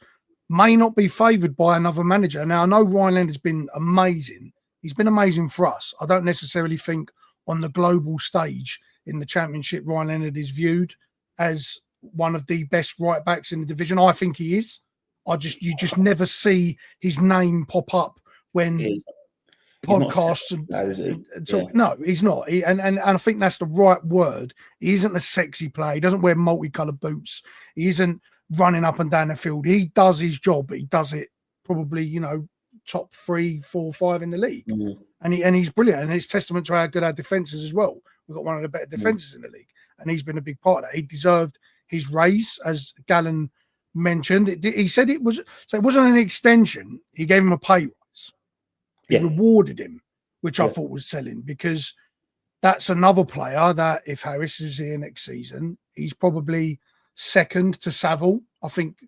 may not be favoured by another manager. Now I know Ryan Leonard's been amazing. He's been amazing for us. I don't necessarily think on the global stage in the Championship, Ryan Leonard is viewed as one of the best right backs in the division. I think he is. You just never see his name pop up when podcasts No, he's not. And I think that's the right word. He isn't a sexy player. He doesn't wear multicolored boots. He isn't running up and down the field. He does his job, but he does it probably, top 3, 4, 5 in the league. Mm. And he's brilliant. And it's testament to how good our defence is as well. We've got one of the better defences in the league. And he's been a big part of that. He deserved his raise, as Gallen mentioned. He said it wasn't an extension. He gave him a pay rise. He rewarded him, which I thought was selling, because that's another player that if Harris is here next season, he's probably second to Savile. I think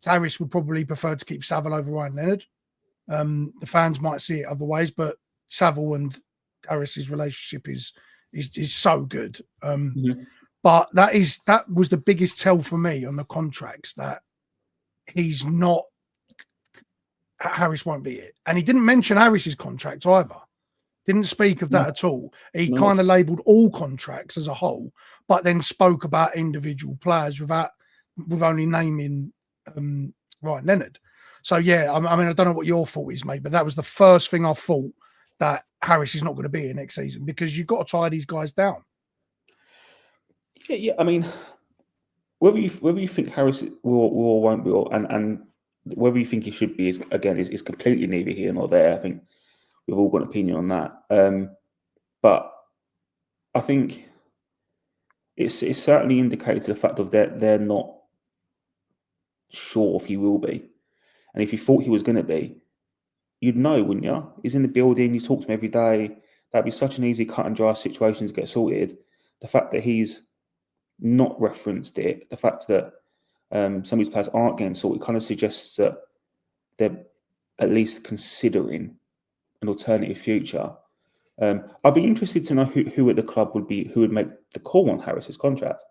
Harris would probably prefer to keep Savile over Ryan Leonard. The fans might see it other ways, but Savile and Harris's relationship is so good. But that was the biggest tell for me on the contracts, that Harris won't be it. And he didn't mention Harris's contract either. Didn't speak of that at all. He kind of labelled all contracts as a whole, but then spoke about individual players with only naming Ryan Leonard. So yeah, I mean, I don't know what your thought is, mate, but that was the first thing I thought, that Harris is not going to be here next season, because you've got to tie these guys down. Yeah. I mean, whether you think Harris will or won't be, and whether you think he should be, is completely neither here nor there. I think we've all got an opinion on that. But I think it certainly indicates the fact of they're not sure if he will be. And if you thought he was going to be, you'd know, wouldn't you? He's in the building, you talk to him every day. That'd be such an easy cut and dry situation to get sorted. The fact that he's not referenced it, the fact that some of these players aren't getting sorted, kind of suggests that they're at least considering an alternative future. I'd be interested to know who at the club would make the call on Harris's contract,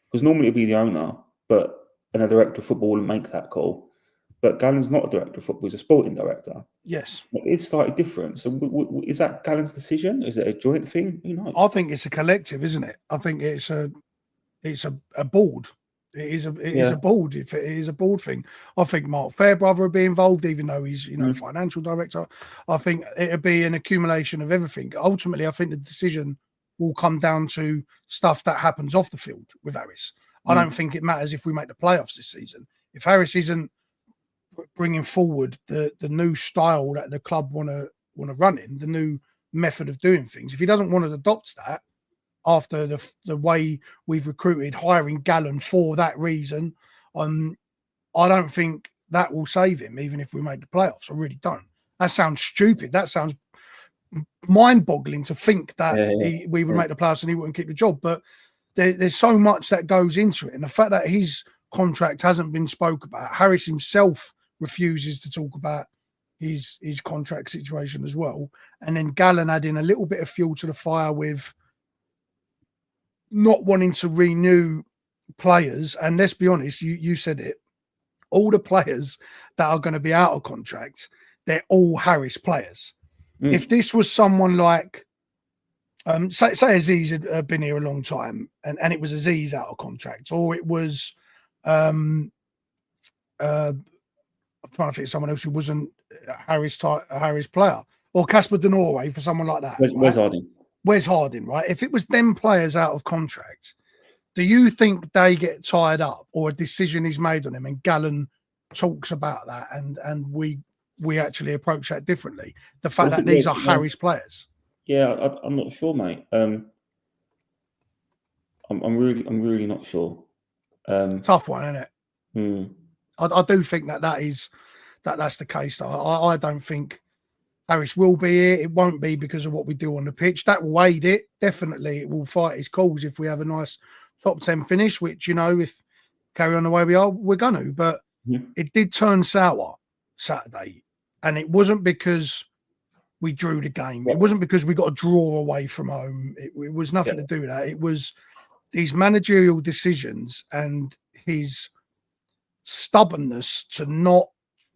because normally it'd be the owner, and a director of football wouldn't make that call. But Gallen's not a director of football; he's a sporting director. Yes, it's slightly different. So, is that Gallen's decision? Is it a joint thing? Who knows? I think it's a collective, isn't it? I think it's a board. It is a board. If it is a board thing, I think Mark Fairbrother would be involved, even though he's financial director. I think it'd be an accumulation of everything. Ultimately, I think the decision will come down to stuff that happens off the field with Harris. I don't think it matters if we make the playoffs this season. If Harris isn't bringing forward the new style that the club want to run in, the new method of doing things, if he doesn't want to adopt that after the way we've recruited, hiring Gallen for that reason, I don't think that will save him, even if we make the playoffs. I really don't. That sounds stupid. That sounds mind-boggling to think that we would make the playoffs and he wouldn't keep the job. But there's so much that goes into it. And the fact that his contract hasn't been spoke about, Harris himself refuses to talk about his contract situation as well. And then Gallen adding a little bit of fuel to the fire with not wanting to renew players. And let's be honest, you said it, all the players that are going to be out of contract, they're all Harris players. If this was someone like, say Aziz had been here a long time and it was Aziz out of contract, or it was I'm trying to think of someone else who wasn't a Harris player, or Casper De Norway for someone like that. Wes Harding. Wes Harding, right? If it was them players out of contract, do you think they get tied up, or a decision is made on them, and Gallen talks about that, and we actually approach that differently? The fact that these are Harris players. Yeah, I'm not sure, mate. I'm really not sure. Tough one, isn't it? Hmm. I do think that's the case. I don't think Harris will be here. It won't be because of what we do on the pitch. That will aid it. Definitely, it will fight his cause if we have a nice top 10 finish, which, you know, if carry on the way we are, we're going to. But it did turn sour Saturday. And it wasn't because we drew the game. It wasn't because we got a draw away from home. It was nothing to do with that. It was these managerial decisions and his stubbornness to not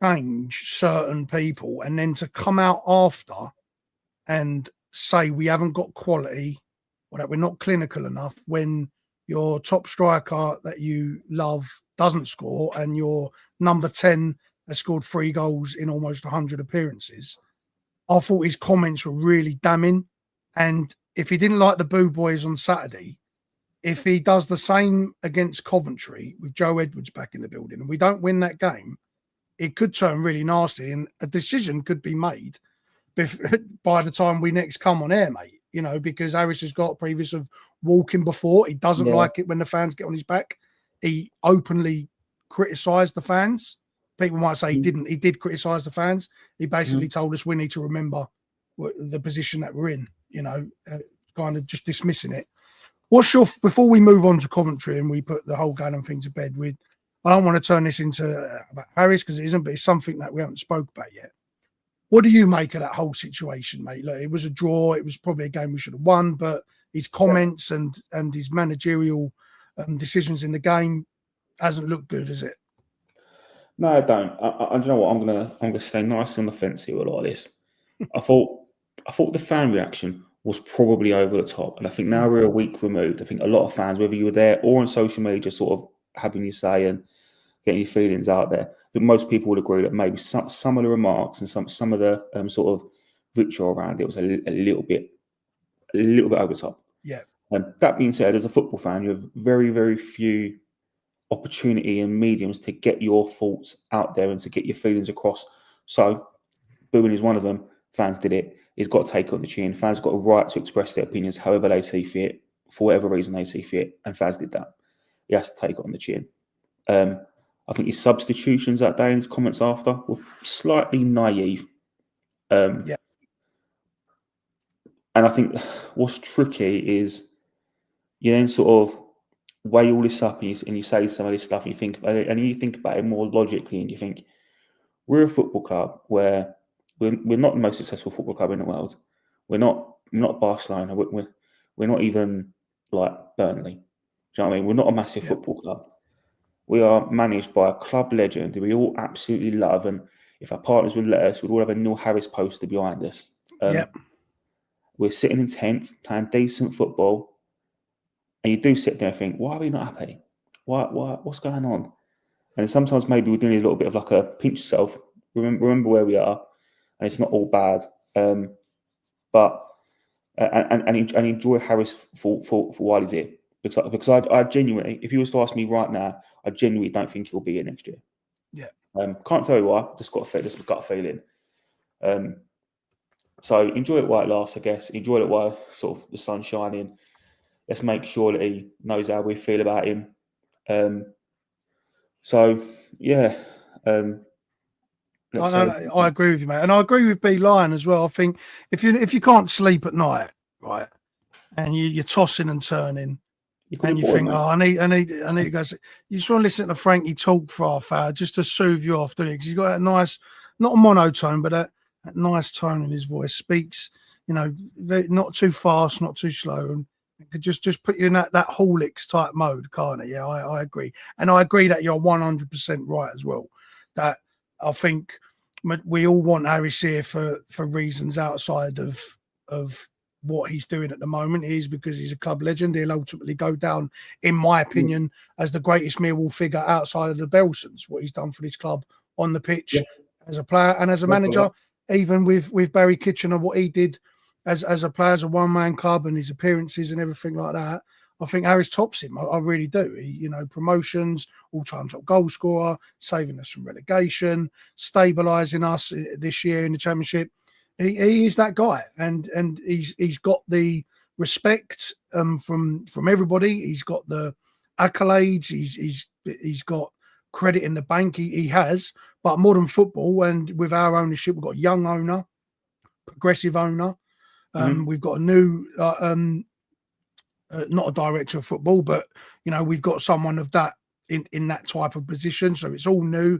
change certain people, and then to come out after and say we haven't got quality, or that we're not clinical enough when your top striker that you love doesn't score and your number 10 has scored 3 goals in almost 100 appearances. I thought his comments were really damning. And if he didn't like the Boo Boys on Saturday, if he does the same against Coventry with Joe Edwards back in the building and we don't win that game, it could turn really nasty, and a decision could be made by the time we next come on air, mate. You know, because Harris has got a previous of walking before. He doesn't like it when the fans get on his back. He openly criticised the fans. People might say he didn't. He did criticise the fans. He basically told us we need to remember the position that we're in, you know, kind of just dismissing it. Before we move on to Coventry and we put the whole Gallen thing to bed with, I don't want to turn this into about Harris because it isn't, but it's something that we haven't spoke about yet. What do you make of that whole situation, mate? Look, it was a draw. It was probably a game we should have won, but his comments and his managerial decisions in the game hasn't looked good, has it? No, I don't. I you know what? I'm gonna stay nice on the fence here with all this. I thought the fan reaction was probably over the top, and I think now we're a week removed. I think a lot of fans, whether you were there or on social media, sort of having your say and getting your feelings out there, I think most people would agree that maybe some of the remarks and some of the sort of ritual around it was a little bit over the top. Yeah. That being said, as a football fan, you have very, very few opportunity and mediums to get your thoughts out there and to get your feelings across. So booing is one of them. Fans did it. He's got to take it on the chin. Fans got a right to express their opinions however they see fit, for whatever reason they see fit, and fans did that. He has to take it on the chin. I think his substitutions that day and his comments after were slightly naive. And I think what's tricky is you then sort of weigh all this up and you say some of this stuff and you think about it, and you think about it more logically, and you think we're a football club where we're not the most successful football club in the world. We're not Barcelona. We're not even like Burnley. Do you know what I mean? We're not a massive football club. We are managed by a club legend who we all absolutely love, and if our partners would let us, we'd all have a Neil Harris poster behind us. We're sitting in 10th, playing decent football, and you do sit there and think, why are we not happy? What's going on? And sometimes maybe we're doing a little bit of like a pinch yourself. Remember where we are, and it's not all bad. But enjoy Harris for while he's here, because I genuinely, if you was to ask me right now, I genuinely don't think he'll be here next year. Yeah. Can't tell you why. Just got a gut feeling. So enjoy it while it lasts, I guess. Enjoy it while sort of the sun's shining. Let's make sure that he knows how we feel about him. I agree with you, mate, and I agree with B Lion as well. I think if you can't sleep at night, right, and you're tossing and turning, and you think, I need to go. You just want to listen to Frankie talk for half hour just to soothe you off, don't you? Because he's got that nice, not a monotone, but that nice tone in his voice. Speaks, not too fast, not too slow, and could just put you in that Horlicks type mode, can't it? Yeah, I agree, and I agree that you're 100% right as well. That I think we all want Harris here for reasons outside of what he's doing at the moment is because he's a club legend. He'll ultimately go down, in my opinion, as the greatest Millwall figure outside of the Belsons. What he's done for this club on the pitch as a player and as a manager, even with Barry Kitchener, what he did as a player, as a one-man club, and his appearances and everything like that. I think Harris tops him. I really do. He, promotions, all-time top goal scorer, saving us from relegation, stabilising us this year in the Championship. He is that guy, and he's got the respect from everybody. He's got the accolades. He's got credit in the bank. He has. But modern football, and with our ownership, we've got a young owner, progressive owner. We've got a new. Not a director of football, but we've got someone of that in that type of position. So it's all new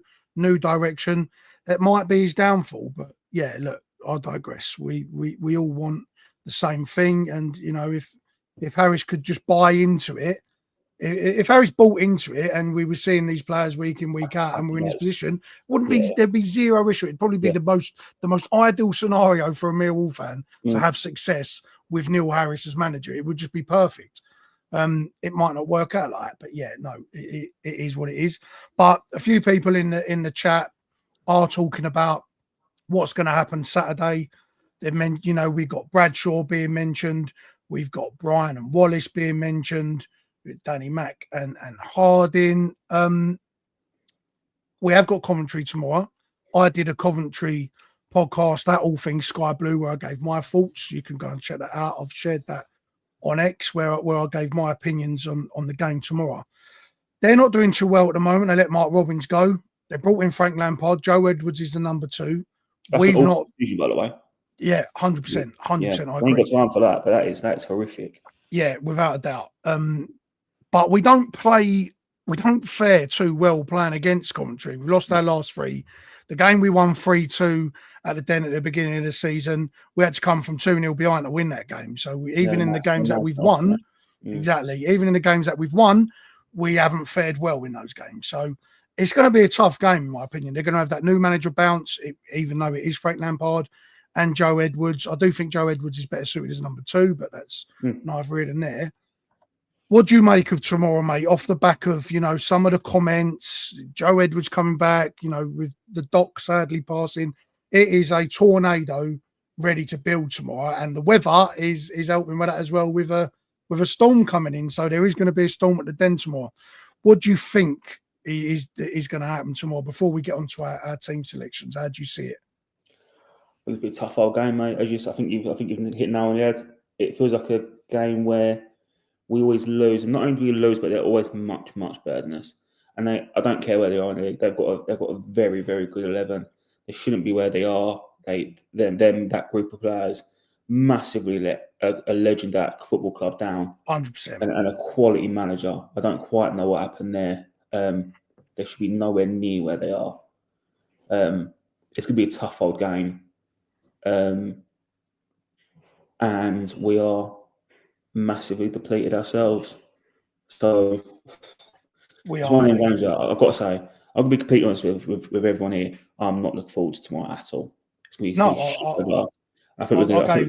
direction. It might be his downfall, but yeah, look, I digress. We all want the same thing, and if Harris could just buy into it, if Harris bought into it, and we were seeing these players week in week out, and we're in this position, there'd be zero issue. It'd probably be the most ideal scenario for a Millwall fan to have success with Neil Harris as manager. It would just be perfect. It might not work out like that, but yeah, no, it is what it is. But a few people in the chat are talking about what's going to happen Saturday. They we've got Bradshaw being mentioned, we've got Brian and Wallace being mentioned, with Danny Mack and Harding. We have got Coventry tomorrow. I did a Coventry podcast, that All Things Sky Blue, where I gave my thoughts. You can go and check that out. I've shared that on X where I gave my opinions on the game tomorrow. They're not doing too well at the moment. They let Mark Robbins go. They brought in Frank Lampard. Joe Edwards is the number 2. That's an awful decision, by the way. Yeah, 100%. 100%. I agree. I ain't got time for that, but that's horrific. Yeah, without a doubt. But we don't fare too well playing against Coventry. We lost our last 3. The game we won 3-2 at the Den at the beginning of the season, we had to come from 2-0 behind to win that game. So even in the games that we've won, even in the games that we've won, we haven't fared well in those games. So it's going to be a tough game, in my opinion. They're going to have that new manager bounce, even though it is Frank Lampard and Joe Edwards. I do think Joe Edwards is better suited as number 2, but that's neither here nor there. What do you make of tomorrow, mate? Off the back of, some of the comments, Joe Edwards coming back, with the Doc sadly passing, it is a tornado ready to build tomorrow. And the weather is helping with that as well, with a storm coming in. So there is going to be a storm at the Den tomorrow. What do you think is going to happen tomorrow before we get on to our team selections? How do you see it? It'll be a tough old game, mate. I think you've hit now on the head. It feels like a game where we always lose, and not only do we lose, but they're always much, much better than us. And I don't care where they are in the league. They've got a very, very good 11. They shouldn't be where they are. That group of players massively let a legend at football club down. 100%. And a quality manager. I don't quite know what happened there. They should be nowhere near where they are. It's going to be a tough old game. And we are massively depleted ourselves. So it's one of the games where I've got to say, I'm going to be completely honest with everyone here. I'm not looking forward to tomorrow at all. It's going to be I think we're going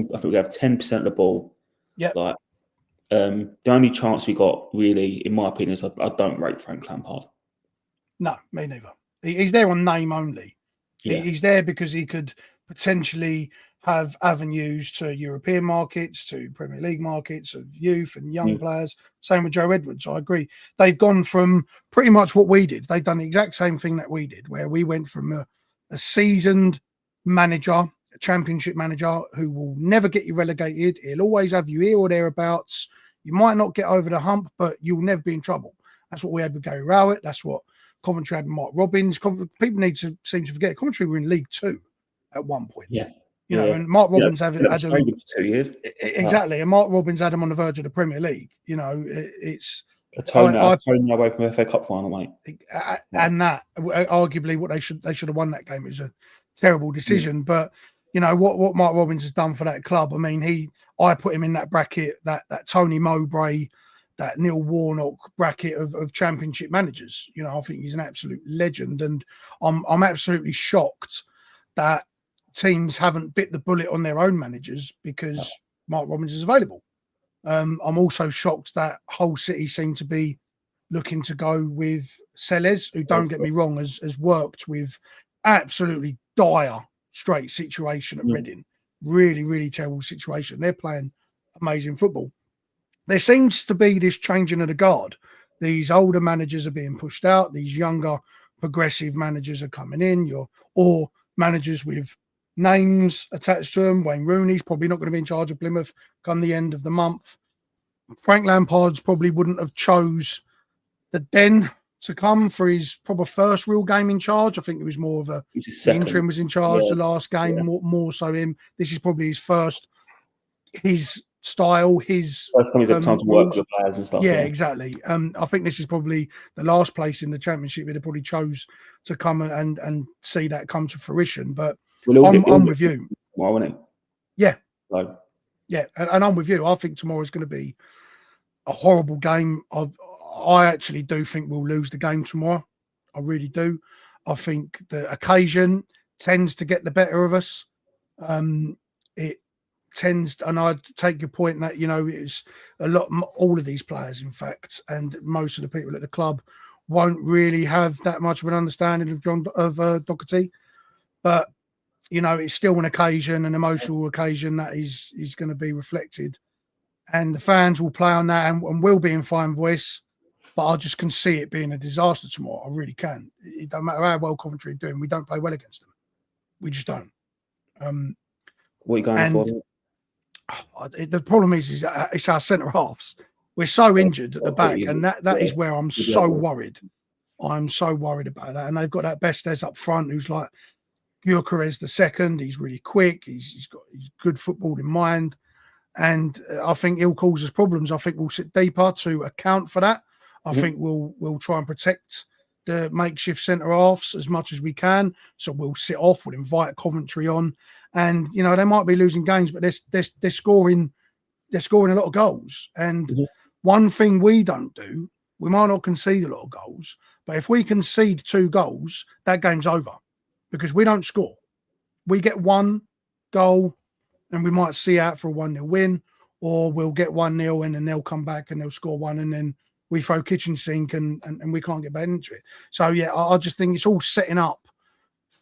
to have 10% of the ball. Yeah. The only chance we got, really, in my opinion, is I don't rate Frank Lampard. No, me neither. He's there on name only. Yeah. He's there because he could potentially have avenues to European markets, to Premier League markets of youth and young players. Same with Joe Edwards. I agree. They've gone from pretty much what we did. They've done the exact same thing that we did, where we went from a seasoned manager, a championship manager who will never get you relegated. He'll always have you here or thereabouts. You might not get over the hump, but you'll never be in trouble. That's what we had with Gary Rowett. That's what Coventry had with Mark Robbins. People seem to forget Coventry were in League 2 at one point. Yeah. And Mark Robbins had them for 2 years. Exactly, and Mark Robbins had them on the verge of the Premier League. It's a tone away from the FA Cup final, mate. And that arguably what they should have won that game. It was a terrible decision, but what Mark Robbins has done for that club. I mean, I put him in that bracket, that Tony Mowbray, that Neil Warnock bracket of championship managers. I think he's an absolute legend, and I'm absolutely shocked that teams haven't bit the bullet on their own managers, because Mark Robbins is available. I'm also shocked that Hull City seem to be looking to go with Sellers, who, don't get me wrong, has worked with absolutely dire straight situation at Reading. Really, really terrible situation. They're playing amazing football. There seems to be this changing of the guard. These older managers are being pushed out. These younger, progressive managers are coming in. Or managers with names attached to them. Wayne Rooney's probably not going to be in charge of Plymouth come the end of the month. Frank Lampard's probably wouldn't have chose the Den to come for his probably first real game in charge. I think it was more of the interim was in charge the last game, more so him. This is probably his first, his style, his first time he's had time to work with the players and stuff. Yeah, exactly. I think this is probably the last place in the Championship where they probably chose to come and see that come to fruition. But I'm with you. Tomorrow, isn't it? Yeah. Like, yeah, and I'm with you. I think tomorrow is going to be a horrible game. I actually do think we'll lose the game tomorrow. I really do. I think the occasion tends to get the better of us. It tends, and I take your point that, you know, it's a lot, all of these players, in fact, and most of the people at the club won't really have that much of an understanding of Docherty. But, you know, it's still an occasion, an emotional occasion that is going to be reflected. And the fans will play on that and will be in fine voice. But I just can see it being a disaster tomorrow. I really can. It don't matter how well Coventry are doing. We don't play well against them. We just don't. What are you going for? The problem is it's our centre halves. We're so injured at the back, and that is where I'm so worried. I'm so worried about that. And they've got that Bestes up front, who's like Gyökeres the second. He's really quick. He's got good football in mind, and I think he'll cause us problems. I think we'll sit deeper to account for that. I think we'll try and protect the makeshift centre halves as much as we can. So we'll sit off. We'll invite Coventry on, and you know they might be losing games, but they're scoring a lot of goals. And one thing we don't do, we might not concede a lot of goals, but if we concede 2 goals, that game's over because we don't score. We get 1 goal, and we might see out for a 1-0 win, or we'll get 1-0 and then they'll come back and they'll score 1, and then we throw kitchen sink and we can't get back into it. So, yeah, I just think it's all setting up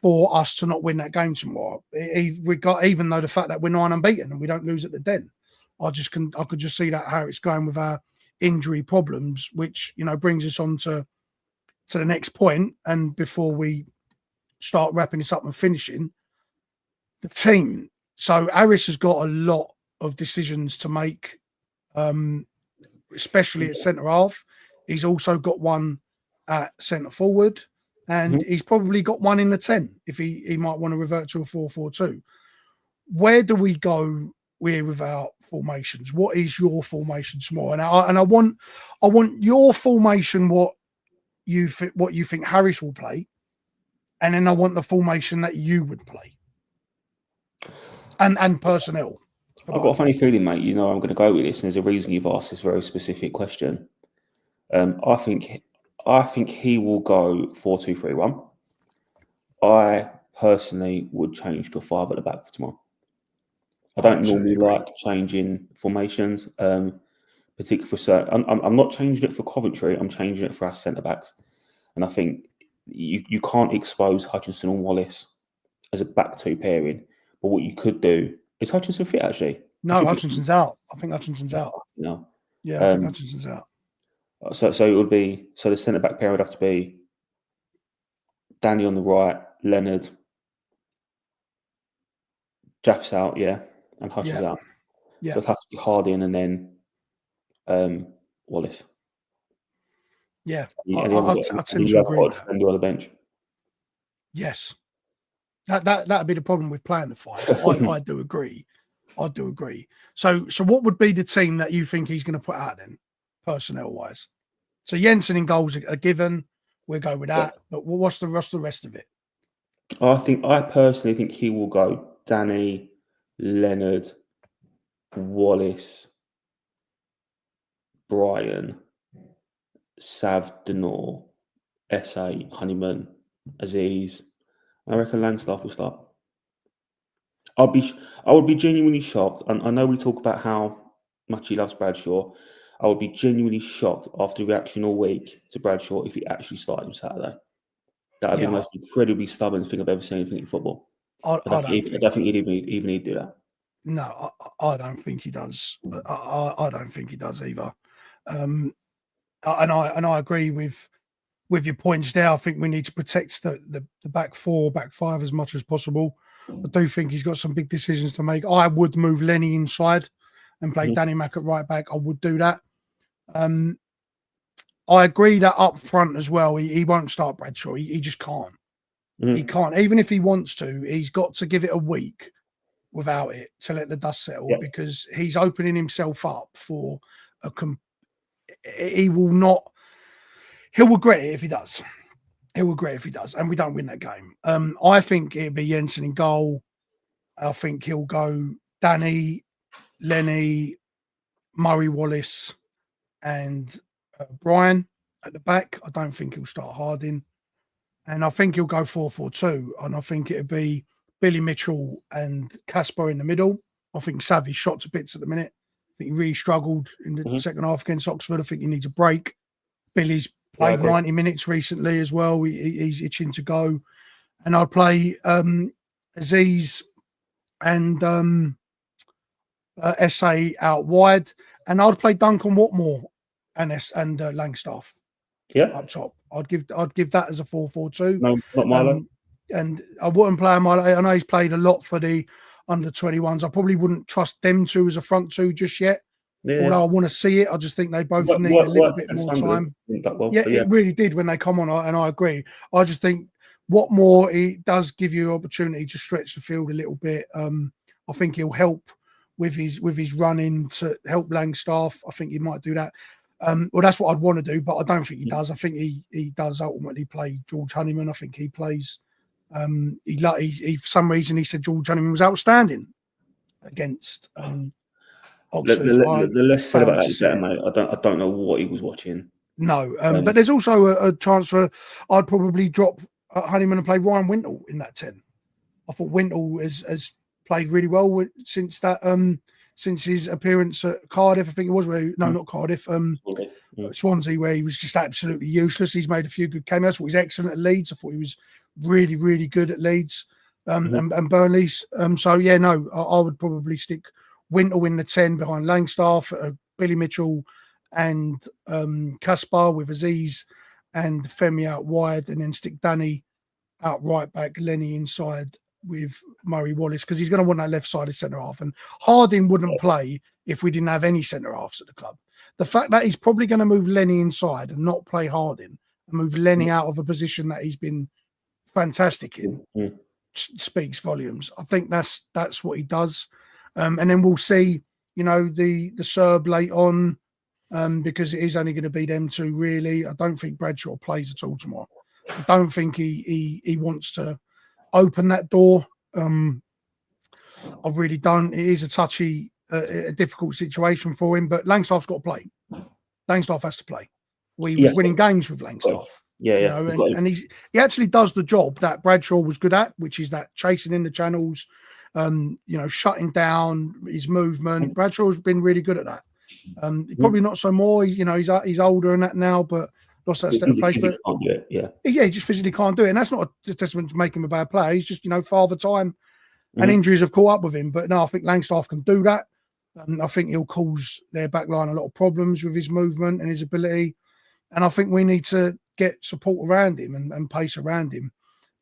for us to not win that game tomorrow. Even though the fact that we're 9 unbeaten and we don't lose at the Den. I could just see that how it's going with our injury problems, which, you know, brings us on to the next point. And before we start wrapping this up and finishing, the team. So Harris has got a lot of decisions to make, especially at centre half. He's also got one at centre forward, and he's probably got one in the 10 if he might want to revert to a 4-4-2. Where do we go with our formations? What is your formation tomorrow? And I want your formation, what you think Harris will play, and then I want the formation that you would play, and personnel. I've got a funny feeling, mate. You know, I'm going to go with this, and there's a reason you've asked this very specific question. I think he will go 4-2-3-1. I personally would change to a 5 at the back for tomorrow. I don't normally like changing formations, particularly for certain. I'm not changing it for Coventry. I'm changing it for our centre backs, and I think you can't expose Hutchinson and Wallace as a back 2 pairing. But what you could do is Hutchinson fit actually. No, Hutchinson's out. I think Hutchinson's out. No. Yeah, I think Hutchinson's out. So it would be, so the centre back pair would have to be Danny on the right, Leonard, Jaff's out, and Hutch is out. Yeah. So it has to be Harding and then Wallace. Yeah, I tend to agree with that. And on the bench. Yes, that'd be the problem with playing the 5. I do agree. So what would be the team that you think he's going to put out then, personnel wise? So Jensen in goals are given. We'll go with that. But what's the rest of it? I personally think he will go Danny, Leonard, Wallace, Brian, Sav, Denor, S.A., Honeyman, Aziz. I reckon Langstaff will start. I would be genuinely shocked. And I know we talk about how much he loves Bradshaw. I would be genuinely shocked after the reaction all week to Bradshaw if he actually started him Saturday. That would be the most incredibly stubborn thing I've ever seen in football. I don't think he'd even do that. No, I don't think he does. I don't think he does either. And I agree with your points there. I think we need to protect the back four, back five as much as possible. I do think he's got some big decisions to make. I would move Lenny inside and play Danny Mack at right back. I would do that. I agree that up front as well, he won't start Bradshaw. He just can't. He can't. Even if he wants to, he's got to give it a week without it to let the dust settle, because he's opening himself up for he'll regret it if he does. He'll regret it if he does, and we don't win that game. I think it'll be Jensen in goal. I think he'll go Danny, Lenny, Murray Wallace, and Brian at the back. I don't think he'll start Harding. And I think he'll go 4-4-2. And I think it'll be Billy Mitchell and Casper in the middle. I think Savvy's shot to bits at the minute. I think he really struggled in the second half against Oxford. I think he needs a break. Billy's played 90 minutes recently as well. He's itching to go. And I'll play Aziz and SA out wide. And I'd play Duncan Watmore and Langstaff up top. I'd give that as a 4-4-2. No, not Milo. And I wouldn't play Milo. I know he's played a lot for the under-21s. I probably wouldn't trust them two as a front two just yet. Yeah. Although I want to see it, I just think they both need a little bit more time. It really did when they come on, and I agree. I just think Watmore, he does give you opportunity to stretch the field a little bit. I think he'll help with his running to help Langstaff. I think he might do that. Well, that's what I'd want to do, but I don't think he does. I think he does ultimately play George Honeyman. I think he plays. He for some reason he said George Honeyman was outstanding against Oxford. The less said about that, the better, mate. I don't know what he was watching. No, but there's also a chance for I'd probably drop Honeyman and play Ryan Wintle in that 10. I thought Wintle has played really well since his appearance at Cardiff. I think it was not Cardiff, Swansea, where he was just absolutely useless. He's made a few good cameos. I thought he was excellent at Leeds. I thought he was really, really good at Leeds and Burnley's. I would probably stick Wintle in the 10 behind Langstaff, Billy Mitchell and Caspar with Aziz and Femi out wide, and then stick Danny out right back, Lenny inside with Murray Wallace, because he's going to want that left-sided centre-half. And Harding wouldn't play if we didn't have any centre-halves at the club. The fact that he's probably going to move Lenny inside and not play Harding and move Lenny out of a position that he's been fantastic in speaks volumes. I think that's what he does. And then we'll see, the Serb late on, because it is only going to be them two, really. I don't think Bradshaw plays at all tomorrow. I don't think he wants to open that door. I really don't. It is a touchy, a difficult situation for him, but Langstaff's got to play. Langstaff has to play. We was winning games with Langstaff. And he actually does the job that Bradshaw was good at, which is that chasing in the channels, shutting down his movement. Bradshaw's been really good at that. Probably not so more. He's older and that now, but lost that step of place. But can't do it. He just physically can't do it, and that's not a testament to make him a bad player. He's just father time and injuries have caught up with him. But no, I think Langstaff can do that. I think he'll cause their backline a lot of problems with his movement and his ability. And I think we need to get support around him and pace around him.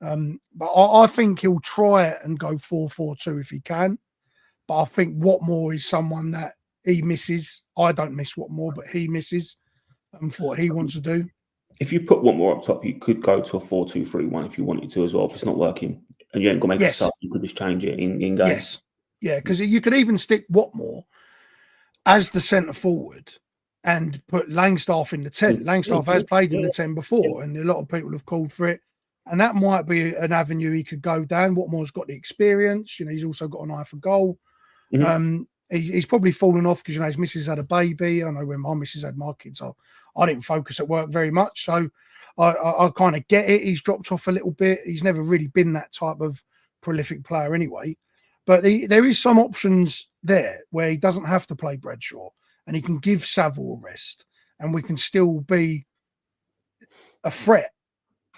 But I think he'll try it and go 4-4-2 if he can. But I think Watmore is someone that he misses. I don't miss Watmore, but he misses for what he wants to do. If you put Watmore up top, you could go to a 4-2-3-1 if you wanted to as well. If it's not working and you ain't going to make it up, you could just change it in games. Yes. Yeah, because you could even stick Watmore as the centre forward and put Langstaff in the 10. Langstaff has played in the 10 before, and a lot of people have called for it. And that might be an avenue he could go down. Watmore's got the experience. He's also got an eye for goal. He's probably fallen off because, his missus had a baby. I know when my missus had my kids, I didn't focus at work very much. So I kind of get it. He's dropped off a little bit. He's never really been that type of prolific player anyway. But there is some options there where he doesn't have to play Bradshaw, and he can give Saville a rest, and we can still be a threat.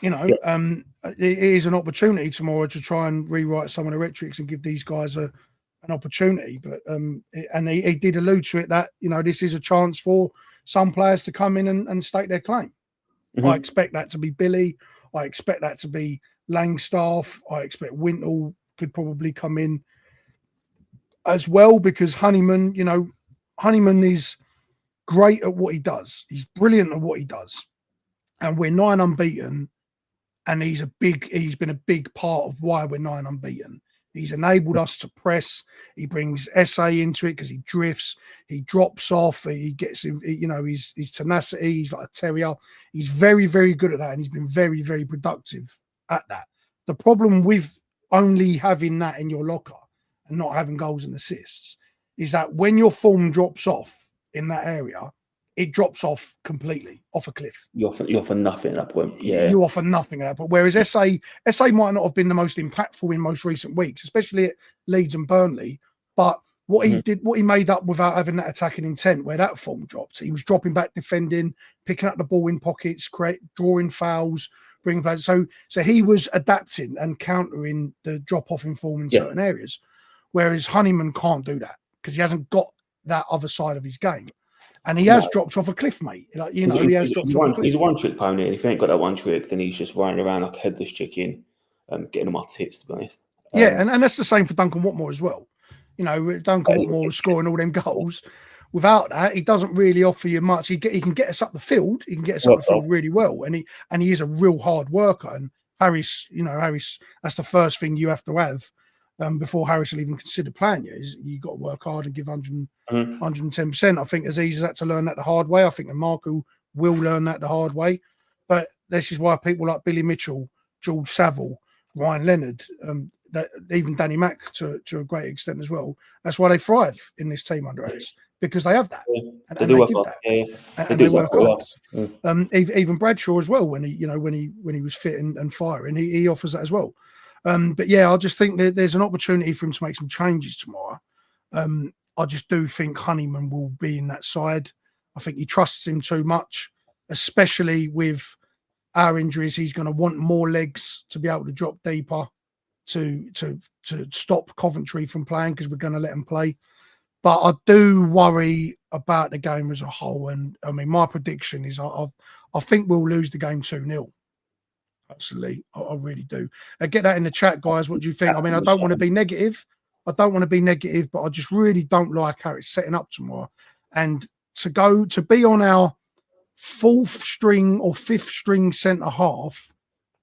It is an opportunity tomorrow to try and rewrite some of the rhetorics and give these guys an opportunity. But and he did allude to it that this is a chance for some players to come in and stake their claim. Mm-hmm. I expect that to be Billy. I expect that to be Langstaff. I expect Wintle could probably come in as well, because Honeyman is great at what he does. He's brilliant at what he does. And we're 9 unbeaten. And he's been a big part of why we're 9 unbeaten. He's enabled us to press. He brings SA into it because he drifts. He drops off. He gets, his tenacity. He's like a terrier. He's very, very good at that. And he's been very, very productive at that. The problem with only having that in your locker and not having goals and assists is that when your form drops off in that area, it drops off completely, off a cliff. You offer nothing at that point. Yeah, you offer nothing at that point. Whereas SA might not have been the most impactful in most recent weeks, especially at Leeds and Burnley. But what he did, what he made up without having that attacking intent, where that form dropped, he was dropping back, defending, picking up the ball in pockets, drawing fouls, bringing players. So he was adapting and countering the drop off in form in certain areas. Whereas Honeyman can't do that because he hasn't got that other side of his game. And he has dropped off a cliff, mate. He has dropped off a cliff. He's a one-trick pony, and if he ain't got that one trick, then he's just running around like a headless chicken, getting on my tits, to be honest. And that's the same for Duncan Watmore as well. Duncan Watmore was scoring all them goals. Without that, he doesn't really offer you much. He can get us up the field. He can get us up the field really well, and he is a real hard worker. And Harris, that's the first thing you have to have. Before Harris will even consider playing you, is you got to work hard and give 110%. I think Aziz has had to learn that the hard way. I think Marco will learn that the hard way. But this is why people like Billy Mitchell, George Saville, Ryan Leonard, that even Danny Mack to a great extent as well. That's why they thrive in this team under Harris, because they have that. And they give that. And they work hard. Even Bradshaw as well, when he was fit and firing, he offers that as well. But I just think that there's an opportunity for him to make some changes tomorrow. I just do think Honeyman will be in that side. I think he trusts him too much, especially with our injuries. He's going to want more legs to be able to drop deeper to stop Coventry from playing, because we're going to let them play. But I do worry about the game as a whole. And I mean, my prediction is I think we'll lose the game 2-0. Absolutely, I really do. Get that in the chat, guys. What do you think? I mean, I don't want to be negative. But I just really don't like how it's setting up tomorrow. And to be on our 4th string or 5th string centre half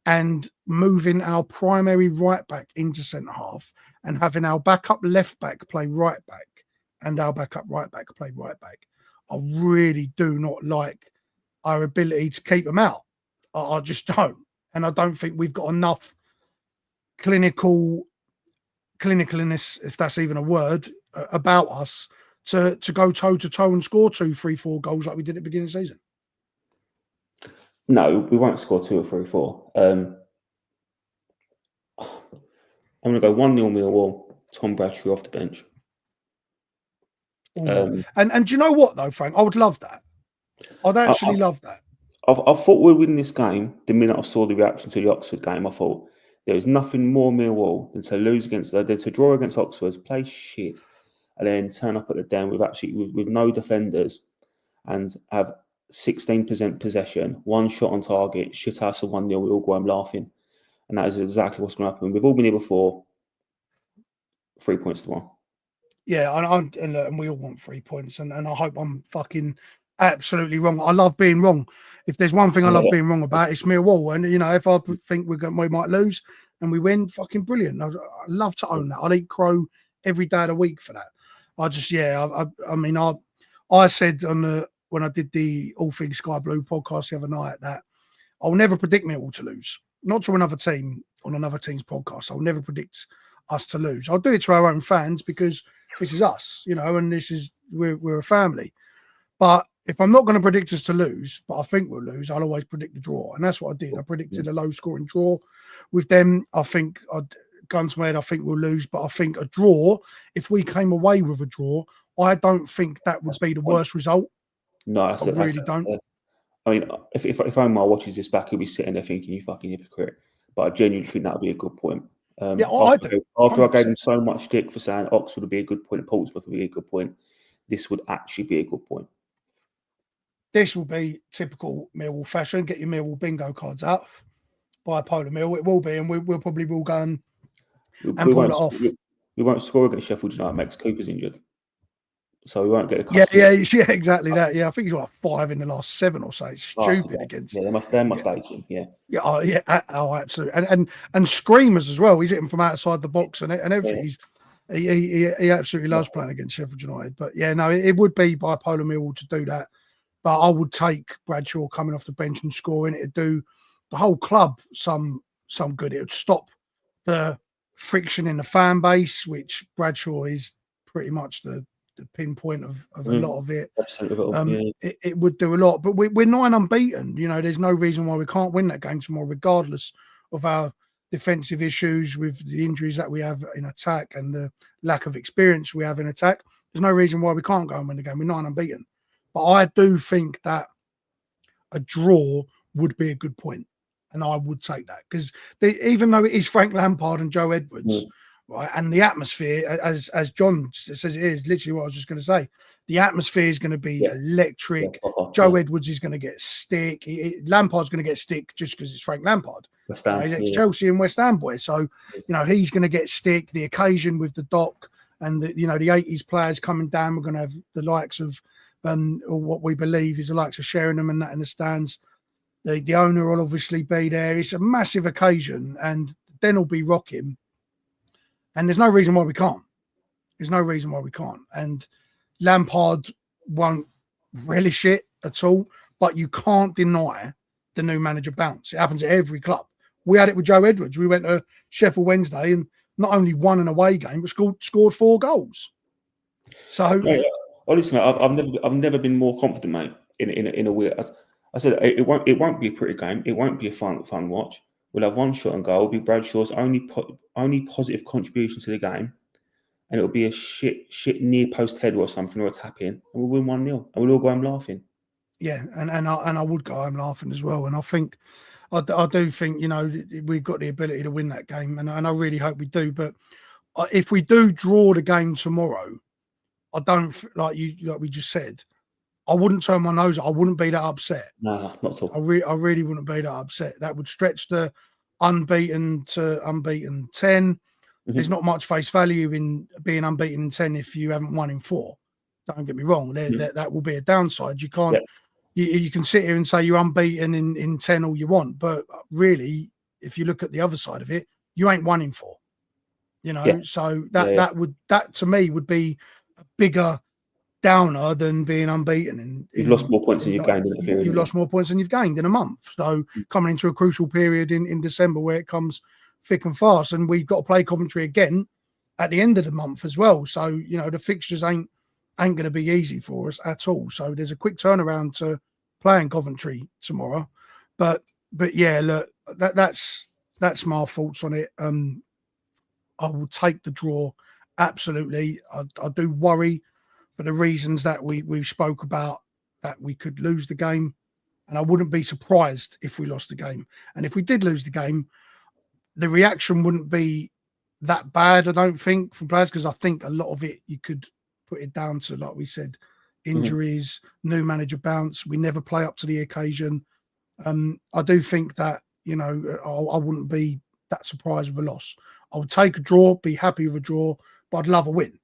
and moving our primary right back into centre half and having our backup left back play right back and our backup right back play right back, I really do not like our ability to keep them out. I just don't. And I don't think we've got enough clinicalness, if that's even a word, about us to go toe-to-toe and score 2, 3, 4 goals like we did at the beginning of the season. No, we won't score 2 or 3 or 4. I'm going to go 1-0 Millwall, Tom Bradshaw off the bench. And do you know what, though, Frank? I would love that. I'd actually love that. I thought we'd win this game. The minute I saw the reaction to the Oxford game, I thought there is nothing more Millwall than to draw against Oxford, play shit, and then turn up at the Den with no defenders and have 16% possession, 1 shot on target, shit house of 1-0. We all go home laughing, and that is exactly what's going to happen. We've all been here before. 3 points to 1. Yeah, and we all want 3 points, and I hope I'm fucking absolutely wrong. I love being wrong. If there's one thing I love being wrong about, it's Millwall. And if I think we might lose and we win, fucking brilliant. I love to own that. I'll eat crow every day of the week for that. I said when I did the All Things Sky Blue podcast the other night that I'll never predict Millwall to lose. Not to another team on another team's podcast. I'll never predict us to lose. I'll do it to our own fans because this is us, and we're a family. But if I'm not going to predict us to lose, but I think we'll lose, I'll always predict the draw. And that's what I did. I predicted a low-scoring draw with them. I think gun to my head, I think we'll lose, but I think a draw, if we came away with a draw, I don't think that would be the worst result. No, I really don't. I mean, if Omar watches this back, he'll be sitting there thinking, "You fucking hypocrite." But I genuinely think that would be a good point. Yeah, I do. After I gave 100%. him so much stick for saying Oxford would be a good point and Portsmouth would be a good point, this would actually be a good point. This will be typical Millwall fashion. Get your Millwall bingo cards out. Buy a Polar Mill. It will be, and we'll probably will go and pull it off. We won't score against Sheffield United. Max Cooper's injured, so we won't get a yeah, exactly that. Yeah, I think he's got 5 in the last 7 or so. It's stupid against. Yeah, they must hate him. Yeah. Yeah, absolutely. And screamers as well. He's hitting from outside the box and everything. Yeah. He absolutely loves playing against Sheffield United. But yeah, no, it would be by Polar Mill to do that. But I would take Bradshaw coming off the bench and scoring. It'd do the whole club some good. It would stop the friction in the fan base, which Bradshaw is pretty much the pinpoint of a lot of it. Absolutely. It would do a lot. But we're 9 unbeaten. You know, there's no reason why we can't win that game tomorrow, regardless of our defensive issues with the injuries that we have in attack and the lack of experience we have in attack. There's no reason why we can't go and win the game. We're 9 unbeaten. But I do think that a draw would be a good point, and I would take that because even though it is Frank Lampard and Joe Edwards, right, and the atmosphere, as John says, it is literally what I was just going to say. The atmosphere is going to be electric. Joe Edwards is going to get stick. Lampard's going to get stick just because it's Frank Lampard. West Ham, he's ex-Chelsea and West Ham boy, so you know he's going to get stick. The occasion with the dock and the 80s players coming down, we're going to have the likes of. Or what we believe is the likes of Sheringham and that in the stands. The owner will obviously be there. It's a massive occasion, and Den will be rocking. And there's no reason why we can't. And Lampard won't relish it at all, but you can't deny the new manager bounce. It happens at every club. We had it with Joe Edwards. We went to Sheffield Wednesday and not only won an away game, but scored 4 goals. So. Honestly, mate, I've never been more confident, mate. In a way, I said it won't be a pretty game. It won't be a fun watch. We'll have 1 shot on goal. It'll be Bradshaw's only positive contribution to the game, and it'll be a shit near post header or something or a tap in, and we'll win 1-0, and we'll all go home laughing. Yeah, and I would go home laughing as well. And I think I do think we've got the ability to win that game, and I really hope we do. But if we do draw the game tomorrow. I don't like we just said. I wouldn't turn my nose. I wouldn't be that upset. No, not at all. I really wouldn't be that upset. That would stretch the unbeaten to unbeaten 10. Mm-hmm. There's not much face value in being unbeaten in 10 if you haven't won in 4. Don't get me wrong. That will be a downside. You can't. Yeah. You can sit here and say you're unbeaten in 10 all you want, but really, if you look at the other side of it, you ain't won in 4. So that to me would be a bigger downer than being unbeaten. You've lost more points than you've gained in a period. You've lost more points than you've gained in a month. So coming into a crucial period in December where it comes thick and fast, and we've got to play Coventry again at the end of the month as well. So the fixtures ain't going to be easy for us at all. So there's a quick turnaround to playing Coventry tomorrow. But yeah, look, that's my thoughts on it. I will take the draw. Absolutely. I do worry for the reasons that we spoke about, that we could lose the game. And I wouldn't be surprised if we lost the game. And if we did lose the game, the reaction wouldn't be that bad, I don't think, from players, because I think a lot of it you could put it down to, like we said, injuries, new manager bounce. We never play up to the occasion. I do think that, I wouldn't be that surprised with a loss. I would take a draw, be happy with a draw, but I'd love a win.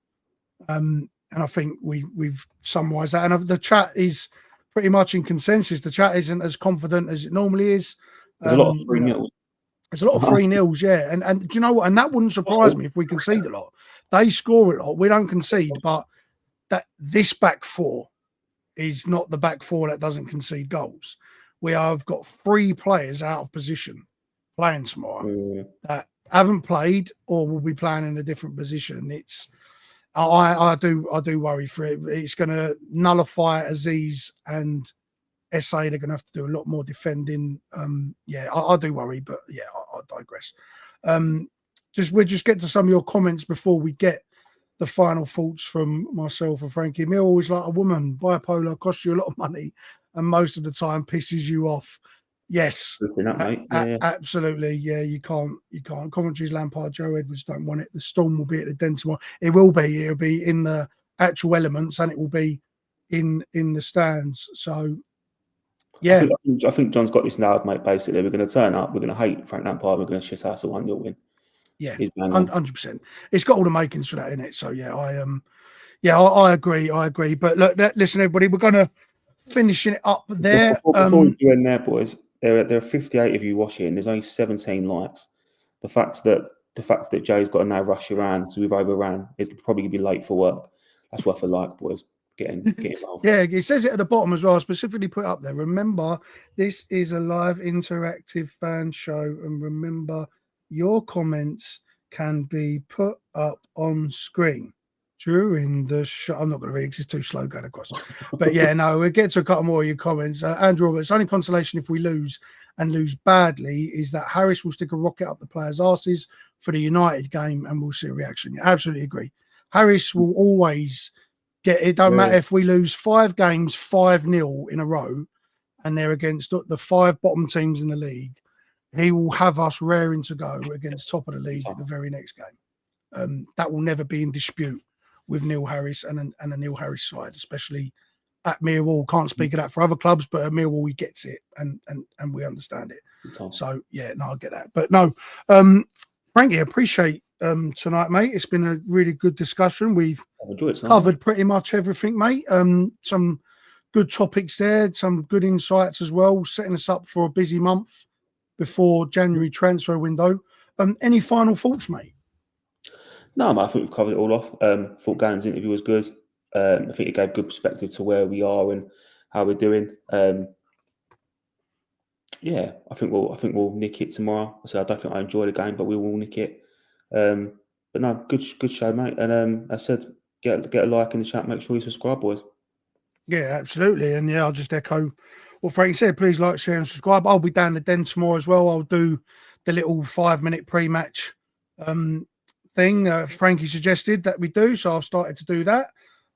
And I think we've summarised that. And the chat is pretty much in consensus. The chat isn't as confident as it normally is. There's a lot of 3-0. There's a lot of 3-0s, yeah. And do you know what? And that wouldn't surprise me if we concede a lot. They score a lot. We don't concede, but this back 4 is not the back 4 that doesn't concede goals. We have got 3 players out of position playing tomorrow that haven't played or will be playing in a different position. I do worry for it. It's going to nullify Aziz and SA. They're going to have to do a lot more defending. I do worry, but yeah, I digress. we'll just get to some of your comments before we get the final thoughts from myself and Frankie. Millwall is like a woman. Bipolar costs you a lot of money and most of the time pisses you off. Yes, absolutely. Yeah, you can't. Coventry's Lampard, Joe Edwards don't want it. The Storm will be at the Den tomorrow. It'll be in the actual elements and it will be in the stands. So, yeah. I think John's got this nailed, mate, basically. We're going to turn up. We're going to hate Frank Lampard. We're going to shit house a 1-0 win. Yeah, 100%. It's got all the makings for that, in it. So yeah, I agree. But look, listen, everybody, we're going to finishing it up there. Before we end there, boys, there are 58 of you watching. There's only 17 likes. The fact that Jay's got to now rush around, so we've overran. It's probably going to be late for work. That's worth a like, boys. Get involved. Yeah, it says it at the bottom as well. I specifically put up there. Remember, this is a live interactive fan show, and remember, your comments can be put up on screen during the show. I'm not going to read because it's too slow going across. But yeah, no, we'll get to a couple more of your comments. Andrew Roberts, only consolation if we lose and lose badly is that Harris will stick a rocket up the players' arses for the United game and we'll see a reaction. Yeah, absolutely agree. Harris will always get it. Don't matter if we lose 5 games 5-0 in a row and they're against the 5 bottom teams in the league. He will have us raring to go against top of the league at the very next game. That will never be in dispute with Neil Harris and a Neil Harris side, especially at Millwall. Can't speak of that for other clubs, but at Millwall, he gets it and we understand it. So, yeah, no, I get that. But no, Frankie, appreciate tonight, mate. It's been a really good discussion. We've covered pretty much everything, mate. Some good topics there, some good insights as well, setting us up for a busy month before January transfer window. Any final thoughts, mate? No, mate, I think we've covered it all off. Thought Gallen's interview was good. I think it gave good perspective to where we are and how we're doing. Yeah, I think we'll nick it tomorrow. I don't think I enjoy the game, but we will nick it. But no, good show, mate. And I said, get a like in the chat. Make sure you subscribe, boys. Yeah, absolutely. And yeah, I'll just echo what Frank said. Please like, share, and subscribe. I'll be down the Den tomorrow as well. I'll do the little 5-minute pre-match thing Frankie suggested that we do. So I've started to do that.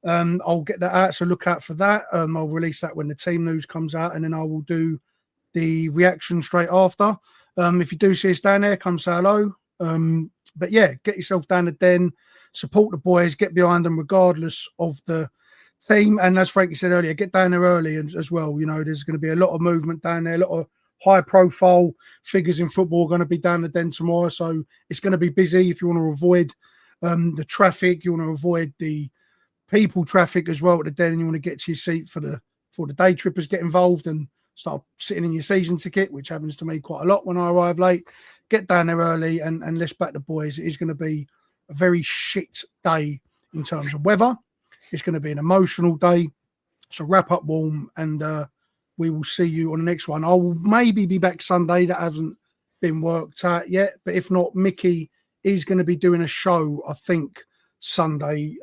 I'll get that out. So look out for that. I'll release that when the team news comes out, and then I will do the reaction straight after. If you do see us down there, come say hello. But yeah, get yourself down the Den, support the boys, get behind them regardless of the team. And as Frankie said earlier, get down there early as well. You know, there's going to be a lot of movement down there, a lot of high profile figures in football are going to be down the Den tomorrow. So it's going to be busy. If you want to avoid the traffic, you want to avoid the people traffic as well at the Den, and you want to get to your seat for the day trippers get involved and start sitting in your season ticket, which happens to me quite a lot when I arrive late. Get down there early and let's back the boys. It is going to be a very shit day in terms of weather. It's going to be an emotional day. So wrap up warm and we will see you on the next one. I will maybe be back Sunday. That hasn't been worked out yet. But if not, Mickey is going to be doing a show, I think, Sunday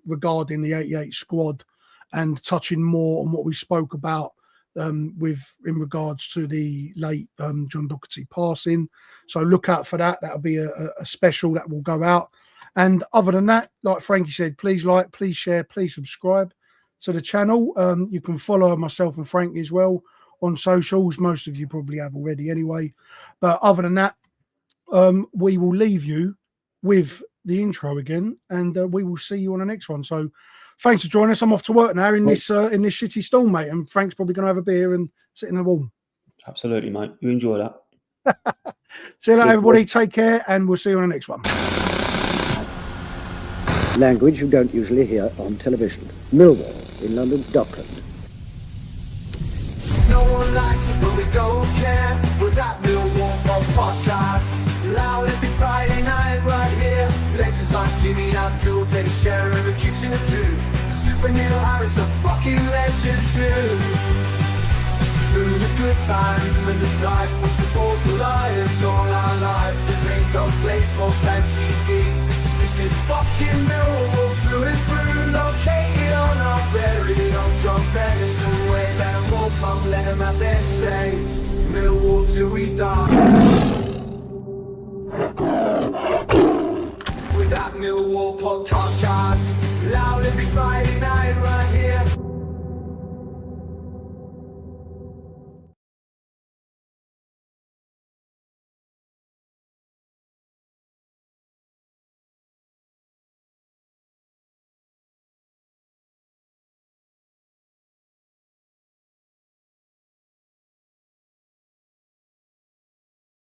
regarding the 88 squad and touching more on what we spoke about in regards to the late John Docherty passing. So look out for that. That'll be a special that will go out. And other than that, like Frankie said, please like, please share, please subscribe to the channel. You can follow myself and Frankie as well on socials. Most of you probably have already anyway. But other than that, we will leave you with the intro again, and we will see you on the next one. So thanks for joining us. I'm off to work now in this shitty storm, mate. And Frank's probably going to have a beer and sit in the wall. Absolutely, mate. You enjoy that. See you later, everybody. Take care, and we'll see you on the next one. Language you don't usually hear on television. Millwall in London's Dockland. No one likes it, but we don't care. We're that Millwall podcast. Loud every Friday night right here. Legends like Jimmy, Docherty, Sharon, and Kitchen and Two. Super Neil Harris, a fucking legend too. Through the good times and the strife, we support the Lions all our life. This ain't no place for fancy. This is fucking Millwall through and through. Located on our very own John Ferguson way. Let them all come, let them have their say. Millwall till we die. Millwall podcast, loud every Friday night right